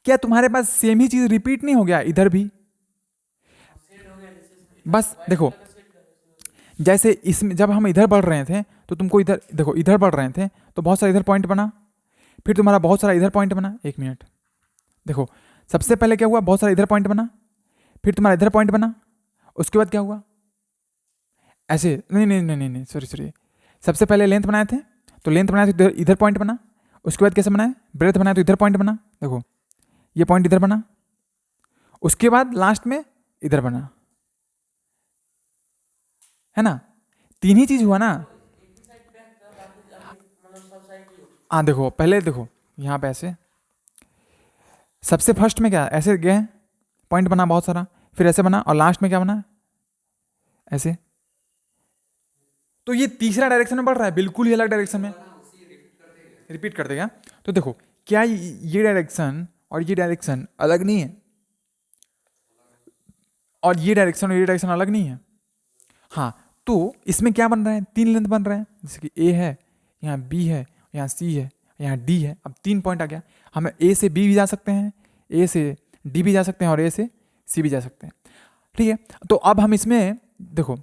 क्या तुम्हारे पास सेम ही चीज रिपीट नहीं हो गया इधर भी? बस देखो, जैसे इसमें जब हम इधर बढ़ रहे थे तो तुमको इधर देखो, इधर बढ़ रहे थे तो बहुत सारा इधर पॉइंट बना, फिर तुम्हारा बहुत सारा इधर पॉइंट बना। एक मिनट देखो, सबसे पहले क्या हुआ, बहुत सारा इधर पॉइंट बना, फिर तुम्हारा इधर पॉइंट बना, उसके बाद क्या हुआ, ऐसे नहीं नहीं नहीं नहीं नहीं सॉरी सॉरी, सबसे पहले लेंथ बनाए थे तो लेंथ बनाए तो इधर पॉइंट बना, उसके बाद कैसे बनाए, ब्रेथ बनाए तो इधर पॉइंट बना, देखो ये पॉइंट इधर बना, उसके बाद लास्ट में इधर बना, है ना, तीन ही चीज हुआ ना। हाँ देखो, पहले देखो यहाँ पे ऐसे, सबसे फर्स्ट में क्या ऐसे गए, पॉइंट बना बहुत सारा, फिर ऐसे बना, और लास्ट में क्या बना, ऐसे। तो ये तीसरा डायरेक्शन में बढ़ रहा है, बिल्कुल ही अलग डायरेक्शन में, रिपीट कर देगा। तो देखो क्या ये डायरेक्शन और ये डायरेक्शन अलग नहीं है, और ये डायरेक्शन और ये डायरेक्शन अलग नहीं है। हाँ, तो इसमें क्या बन रहा है, तीन लेंथ बन रहे हैं, जैसे कि ए है, यहाँ बी है, यहाँ सी है, यहाँ डी है। अब तीन पॉइंट आ गया, हम ए से बी भी जा सकते हैं, ए से डी भी जा सकते हैं, और ए से सी भी जा सकते हैं, ठीक है। तो अब हम इसमें देखो,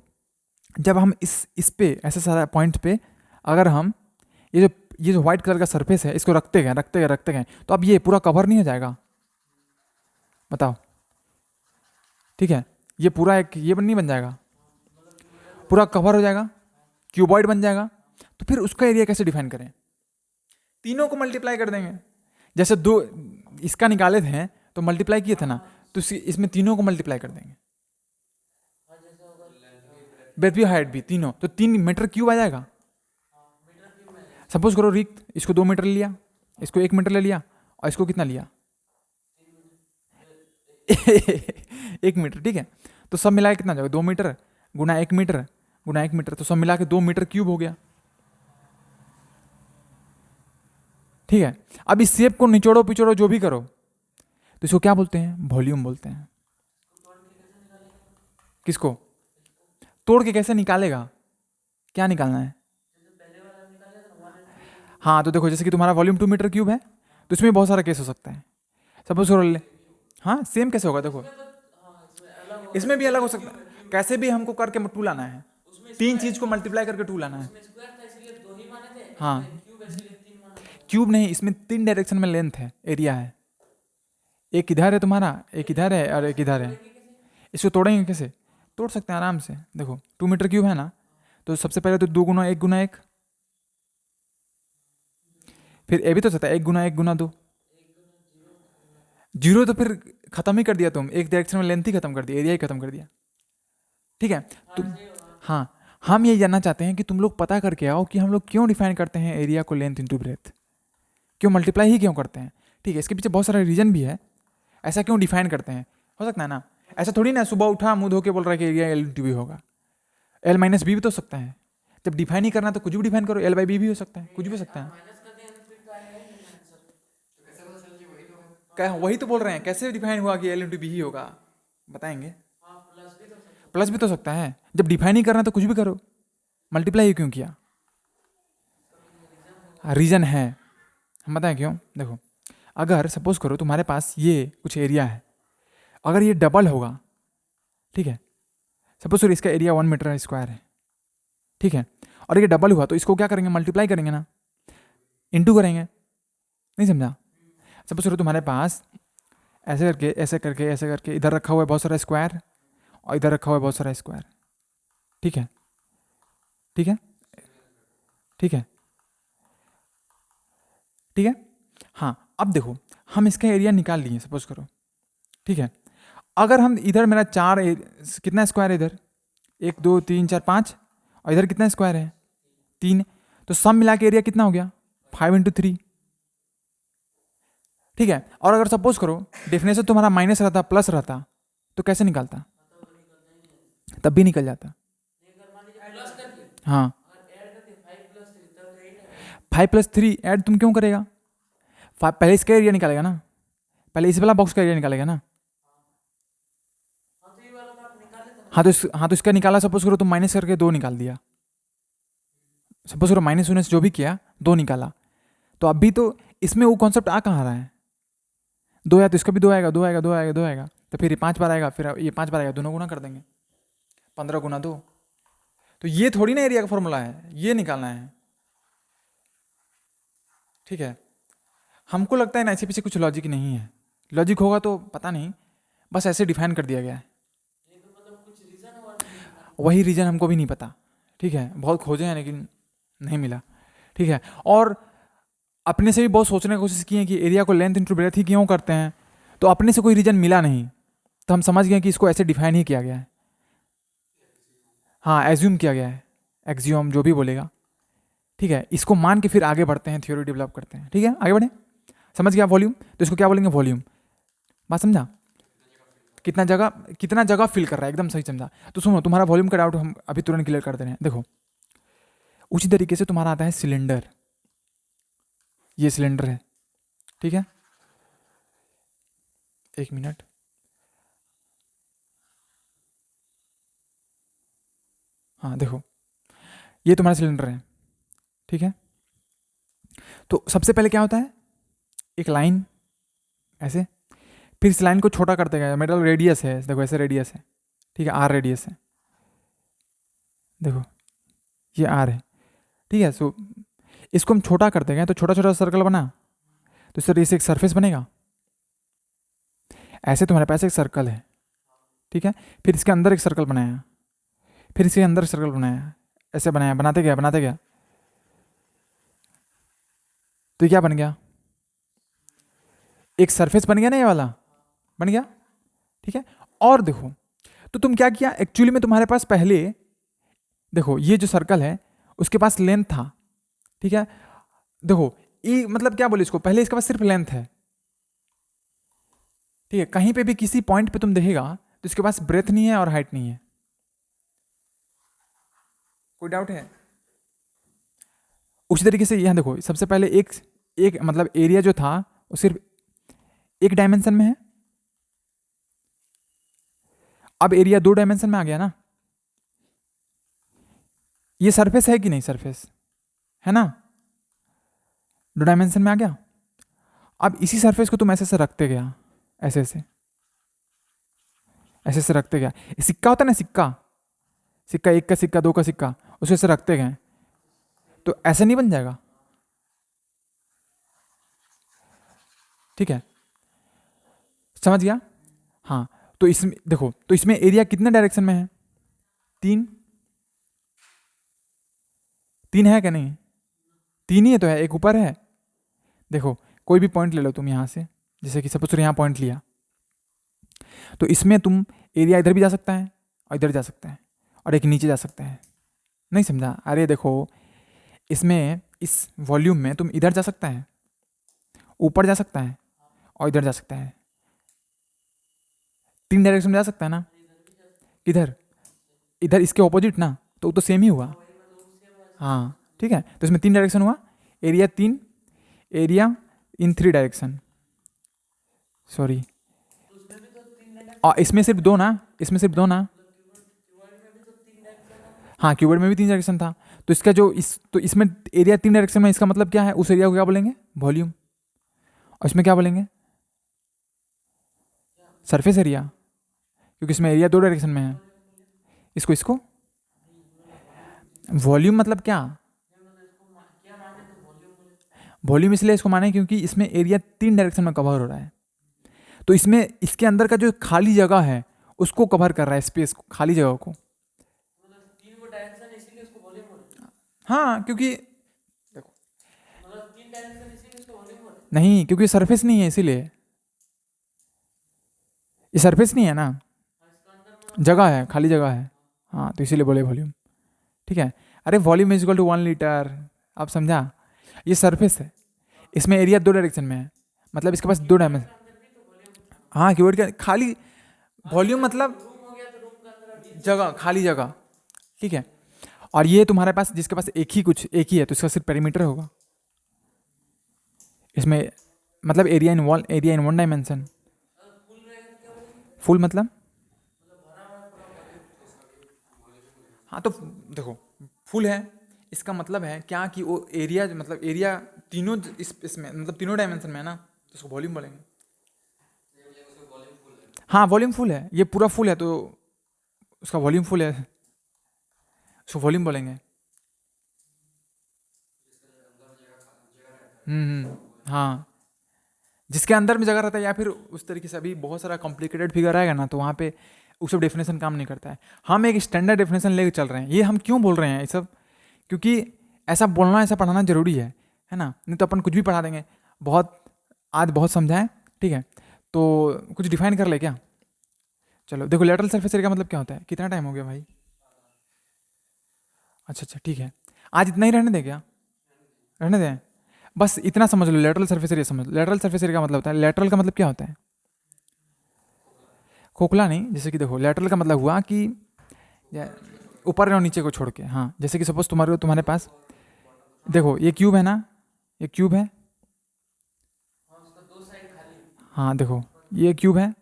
जब हम इस पे ऐसे सारा पॉइंट पे अगर हम ये जो व्हाइट कलर का सरफेस है इसको रखते गए रखते गए रखते गए, तो अब ये पूरा कवर नहीं हो जाएगा, बताओ, ठीक है, ये पूरा एक ये नहीं बन जाएगा, पूरा कवर हो जाएगा, क्यूबॉइड बन जाएगा। तो फिर उसका एरिया कैसे डिफाइन करें, तीनों को मल्टीप्लाई कर देंगे, जैसे दो इसका निकाले थे तो मल्टीप्लाई किए थे ना, तो इसमें तीनों को मल्टीप्लाई कर देंगे, ब्रेथ भी हाइट भी तीनों, तो 3 मीटर क्यूब आ जाएगा। सपोज करो रिक्त इसको 2 मीटर लिया, इसको 1 मीटर ले लिया, और इसको कितना लिया 1 मीटर, ठीक है। तो सब मिला के कितना जाएगा, 2 मीटर गुना 1 मीटर गुना 1 मीटर, तो सब मिला के 2 मीटर क्यूब हो गया, ठीक है। अब इस शेप को निचोड़ो पिचोड़ो जो भी करो, तो इसको क्या बोलते हैं, वॉल्यूम बोलते हैं। किसको तोड़ के कैसे निकालेगा, क्या निकालना है? हाँ तो देखो, जैसे कि तुम्हारा वॉल्यूम 2 मीटर क्यूब है, तो इसमें बहुत सारा केस हो सकता है। सपोज करो ले, हाँ सेम कैसे होगा, देखो इसमें भी अलग हो सकता है, कैसे भी हमको करके टू लाना है, तीन चीज को मल्टीप्लाई करके टू लाना है। हाँ क्यूब नहीं, इसमें 3 डायरेक्शन में लेंथ है, एरिया है, एक इधर है तुम्हारा, एक इधर है, और एक इधर है। इसको तोड़ेंगे कैसे, तोड़ सकते हैं आराम से, देखो 2 मीटर क्यूब है ना, तो सबसे पहले तो 2 गुना 1 गुना 1, फिर ये भी तो सकता है 1 गुना 1 गुना 2, जीरो तो फिर खत्म ही कर दिया तुम, एक डायरेक्शन में लेंथ ही खत्म कर दिया, एरिया ही खत्म कर दिया, ठीक है। तुम हाँ, हम ये जानना चाहते हैं कि तुम लोग पता करके आओ कि हम लोग क्यों डिफाइन करते हैं एरिया को लेंथ इंटू ब्रेथ, क्यों मल्टीप्लाई ही क्यों करते हैं, ठीक है। इसके पीछे बहुत सारा रीजन भी है, ऐसा क्यों डिफाइन करते हैं, हो सकता है ना, ऐसा थोड़ी ना सुबह उठा मुंह धो के बोल रहा है कि एरिया एल इंटू बी होगा, एल माइनस बी भी तो हो सकता है, जब डिफाइन ही करना तो कुछ भी डिफाइन करो, एल बाई बी भी हो सकता है, कुछ भी हो सकता है। क्या वही तो बोल रहे हैं, कैसे डिफाइन हुआ कि एल इंटू बी ही होगा, बताएंगे। प्लस भी तो सकता है, जब डिफाइन ही करना तो कुछ भी करो, मल्टीप्लाई ही क्यों किया, रीजन है, हम बताएं क्यों। देखो अगर सपोज करो तुम्हारे पास ये कुछ एरिया है, अगर ये डबल होगा, ठीक है, सपोज करो इसका एरिया 1 मीटर स्क्वायर है, ठीक है, और ये डबल हुआ तो इसको क्या करेंगे, मल्टीप्लाई करेंगे ना, इंटू करेंगे, नहीं समझा। सपोज करो तुम्हारे पास ऐसे करके ऐसे करके ऐसे करके इधर रखा हुआ है बहुत सारा स्क्वायर, और इधर रखा हुआ है बहुत सारा स्क्वायर, ठीक है, ठीक है, ठीक है, ठीक है। हाँ अब देखो, हम इसका एरिया निकाल लिए सपोज करो, ठीक है। अगर हम इधर मेरा कितना स्क्वायर है इधर, 1 2 3 4 5, और इधर कितना स्क्वायर है 3, तो सब मिला के एरिया कितना हो गया 5 × 3, ठीक है। और अगर सपोज करो डेफिनेशन तुम्हारा माइनस रहता प्लस रहता, तो कैसे निकालता, तब भी निकल जाता। हाँ 5 + 3 ऐड तुम क्यों करेगा, पहले इसका एरिया निकालेगा ना, पहले इस वाला बॉक्स का एरिया निकालेगा ना, हाँ तो इसका निकाला, सपोज करो तुम माइनस करके 2 निकाल दिया, सपोज करो माइनस उन्नीस जो भी किया 2 निकाला, तो अभी तो इसमें वो कॉन्सेप्ट आ कहाँ रहा है, 2 है तो इसका भी 2 आएगा, 2 आएगा, 2 आएगा, 2 आएगा, तो फिर ये 5 बार आएगा, फिर ये 5 बार आएगा, दोनों गुना कर देंगे, 15 गुना 2। तो ये थोड़ी ना एरिया का फॉर्मूला है, ये निकालना है। ठीक है, हमको लगता है ना ऐसे पीछे कुछ लॉजिक नहीं है, लॉजिक होगा तो पता नहीं, बस ऐसे डिफाइन कर दिया गया है। वही रीज़न हमको भी नहीं पता। ठीक है, बहुत खोजे हैं लेकिन नहीं मिला। ठीक है, और अपने से भी बहुत सोचने की कोशिश की है कि एरिया को लेंथ इंटू ब्रेथ ही क्यों करते हैं, तो अपने से कोई रीज़न मिला नहीं, तो हम समझ गए कि इसको ऐसे डिफाइन ही किया गया है। हाँ, एज्यूम किया गया है, एक्जियोम जो भी बोलेगा। ठीक है, इसको मान के फिर आगे बढ़ते हैं, थ्योरी डेवलप करते हैं। ठीक है, आगे बढ़े। समझ गया वॉल्यूम, तो इसको क्या बोलेंगे, वॉल्यूम। बात समझा, कितना जगह फिल कर रहा है, एकदम सही समझा। तो सुनो, तुम्हारा वॉल्यूम का डाउट हम अभी तुरंत क्लियर कर दे रहे हैं। देखो, उसी तरीके से तुम्हारा आता है सिलेंडर, ये सिलेंडर है। ठीक है, एक मिनट, हाँ देखो, ये तुम्हारा सिलेंडर है। ठीक है, तो सबसे पहले क्या होता है, एक लाइन ऐसे, फिर इस लाइन को छोटा करते गए, मेटल रेडियस है, देखो ऐसे रेडियस है। ठीक है, आर रेडियस है, देखो ये आर है। ठीक है, सो इसको हम छोटा करते गए तो छोटा छोटा सर्कल बना, तो इस तरह से एक सरफेस बनेगा। ऐसे तुम्हारे पास एक सर्कल है। ठीक है, फिर इसके अंदर एक सर्कल बनाया, फिर इसके अंदर सर्कल बनाया, ऐसे बनाया, बनाते गया बनाते गया, तो ये क्या बन गया, एक सरफेस बन गया ना, ये वाला बन गया। ठीक है, और देखो, तो तुम क्या किया एक्चुअली में, तुम्हारे पास पहले देखो ये जो सर्कल है उसके पास लेंथ था। ठीक है, देखो ये मतलब क्या बोले इसको, पहले इसके पास सिर्फ लेंथ है। ठीक है, कहीं पे भी किसी पॉइंट पे तुम देखेगा तो इसके पास ब्रेथ नहीं है और हाइट नहीं है। कोई डाउट है? उसी तरीके से यहां देखो, सबसे पहले एक एक मतलब एरिया जो था वो सिर्फ एक डायमेंशन में है, अब एरिया 2 डायमेंशन में आ गया ना। ये सरफेस है कि नहीं, सरफेस है ना, 2 डायमेंशन में आ गया। अब इसी सरफेस को तुम ऐसे से रखते गया, ऐसे ऐसे ऐसे से रखते गया, सिक्का होता है ना, सिक्का, सिक्का 1 का सिक्का, 2 का सिक्का, उसे ऐसे रखते गए, तो ऐसे नहीं बन जाएगा। ठीक है, समझ गया। हाँ, तो इसमें देखो, तो इसमें एरिया कितने डायरेक्शन में है, 3 3 है क्या, नहीं 3 ही है, तो है, एक ऊपर है। देखो कोई भी पॉइंट ले लो तुम यहाँ से, जैसे कि सपोज यहाँ पॉइंट लिया, तो इसमें तुम एरिया इधर भी जा सकता है और इधर जा सकता है और एक नीचे जा सकता है। नहीं समझा? अरे देखो, इसमें इस वॉल्यूम में तुम इधर जा सकता है, ऊपर जा सकता है और इधर जा सकता है, 3 डायरेक्शन में जा सकता है ना। किधर? इधर, इसके ऑपोजिट ना, तो वो तो सेम ही हुआ। हाँ ठीक है, तो इसमें 3 डायरेक्शन हुआ, area 3, area in 3 direction, sorry, और इसमें सिर्फ 2 ना, इसमें सिर्फ 2 ना। हाँ, क्यूबॉइड में भी 3 डायरेक्शन था, तो इसका जो तो इसमें एरिया 3 डायरेक्शन में, इसका मतलब क्या है, उस एरिया को क्या बोलेंगे, वॉल्यूम, और इसमें क्या बोलेंगे, सरफेस एरिया, क्योंकि इसमें एरिया 2 डायरेक्शन में है। इसको वॉल्यूम मतलब क्या, वॉल्यूम इसलिए इसको माने क्योंकि इसमें एरिया 3 डायरेक्शन में कवर हो रहा है, तो इसमें इसके अंदर का जो खाली जगह है उसको कवर कर रहा है, स्पेस को, खाली जगह को। हाँ, क्योंकि देखो, नहीं, क्योंकि सरफेस नहीं है इसीलिए, ये सरफेस नहीं है ना, जगह है, खाली जगह है। हाँ, तो इसीलिए बोले वॉल्यूम। ठीक है, अरे volume is equal to 1 litre, आप समझा, ये सरफेस है, इसमें एरिया 2 डायरेक्शन में है, मतलब इसके पास 2 डायमेंशन। हाँ, कीवर्ड का खाली, वॉल्यूम मतलब जगह, खाली जगह। ठीक है, और ये तुम्हारे पास जिसके पास एक ही है, तो इसका सिर्फ पेरीमीटर होगा। इसमें मतलब एरिया इन 1 डायमेंशन, फुल मतलब हाँ तो देखो, फुल है इसका मतलब है क्या कि वो एरिया, मतलब एरिया तीनों इसमें मतलब तीनों डायमेंशन में है ना, तो उसको वॉल्यूम बोलेंगे। हाँ वॉल्यूम फुल है, ये पूरा फुल है तो उसका वॉल्यूम फुल है, उसको वॉल्यूम बोलेंगे। हाँ, जिसके अंदर में जगह रहता है, या फिर उस तरीके से अभी बहुत सारा कॉम्प्लिकेटेड फिगर आएगा ना, तो वहाँ पे उस सब डेफिनेशन काम नहीं करता है। हम एक स्टैंडर्ड डेफिनेशन लेके चल रहे हैं। ये हम क्यों बोल रहे हैं ये सब, क्योंकि ऐसा बोलना, ऐसा पढ़ाना जरूरी है ना, नहीं तो अपन कुछ भी पढ़ा देंगे। बहुत आज बहुत समझाएं, ठीक है, तो कुछ डिफाइन कर ले क्या। चलो देखो, लेटरल सरफेस एरिया का मतलब क्या होता है। कितना टाइम हो गया भाई? अच्छा ठीक है, आज इतना ही रहने दें क्या, रहने दें। बस इतना समझ लो, लेटरल सरफेस एरिया समझ लो। लेटरल सरफेस एरिया का मतलब होता है, लेटरल का मतलब क्या होता है, खोखला नहीं। जैसे कि देखो, लेटरल का मतलब हुआ कि ऊपर और नीचे को छोड़ के, हाँ, जैसे कि सपोज तुम्हारे पास देखो ये क्यूब है ना, ये क्यूब हाँ देखो ये क्यूब है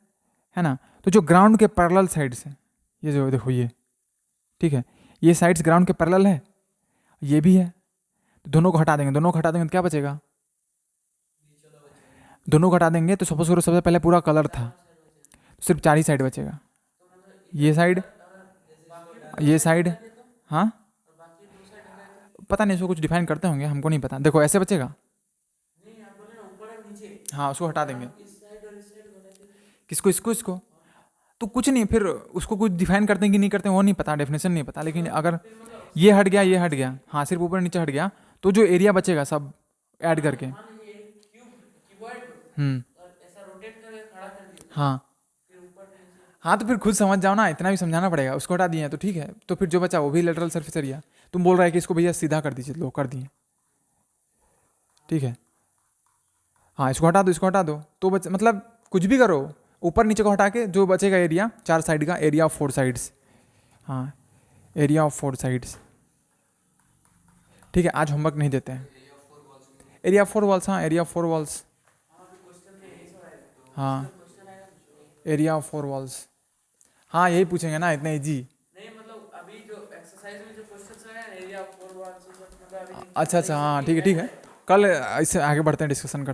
ना, तो जो ग्राउंड के पैरेलल साइड्स है, ये जो देखो ये, ठीक है, ये साइड्स ग्राउंड के पैरेलल है, ये भी है, तो दोनों को हटा देंगे, दोनों को हटा देंगे तो क्या बचेगा, दोनों को हटा देंगे तो सपोज करो सबसे पहले पूरा कलर था, तो सिर्फ 4 ही साइड बचेगा, ये साइड, ये साइड, हाँ पता नहीं, इसको कुछ डिफाइन करते होंगे, हमको नहीं पता। देखो ऐसे बचेगा, हाँ उसको हटा देंगे, किसको, इसको तो कुछ नहीं, फिर उसको कुछ डिफाइन करते हैं कि नहीं करते हैं वो नहीं पता, डेफिनेशन नहीं पता, लेकिन अगर ये हट गया, ये हट गया, हाँ सिर्फ ऊपर नीचे हट गया, तो जो एरिया बचेगा सब ऐड करके, हम्म, हाँ हाँ, तो फिर खुद समझ जाओ ना, इतना भी समझाना पड़ेगा। उसको हटा दिए तो ठीक है, तो फिर जो बचा वो भी लेटरल सरफेस एरिया। तुम बोल रहा है कि इसको भैया सीधा कर दीजिए, लो कर दिए, ठीक है, हाँ इसको हटा दो, इसको हटा दो, तो मतलब कुछ भी करो, ऊपर नीचे को हटा के जो बचेगा एरिया 4 साइड का, एरिया ऑफ 4 साइड्स, हाँ एरिया ऑफ 4 साइड्स, ठीक है। आज होमवर्क नहीं देते हैं। एरिया ऑफ 4 वॉल्स, हाँ एरिया ऑफ 4 वॉल्स, हाँ एरिया ऑफ 4 वॉल्स, हाँ यही पूछेंगे ना, इतना इजी। अच्छा हाँ ठीक है, कल इससे आगे बढ़ते हैं, डिस्कशन करते हैं।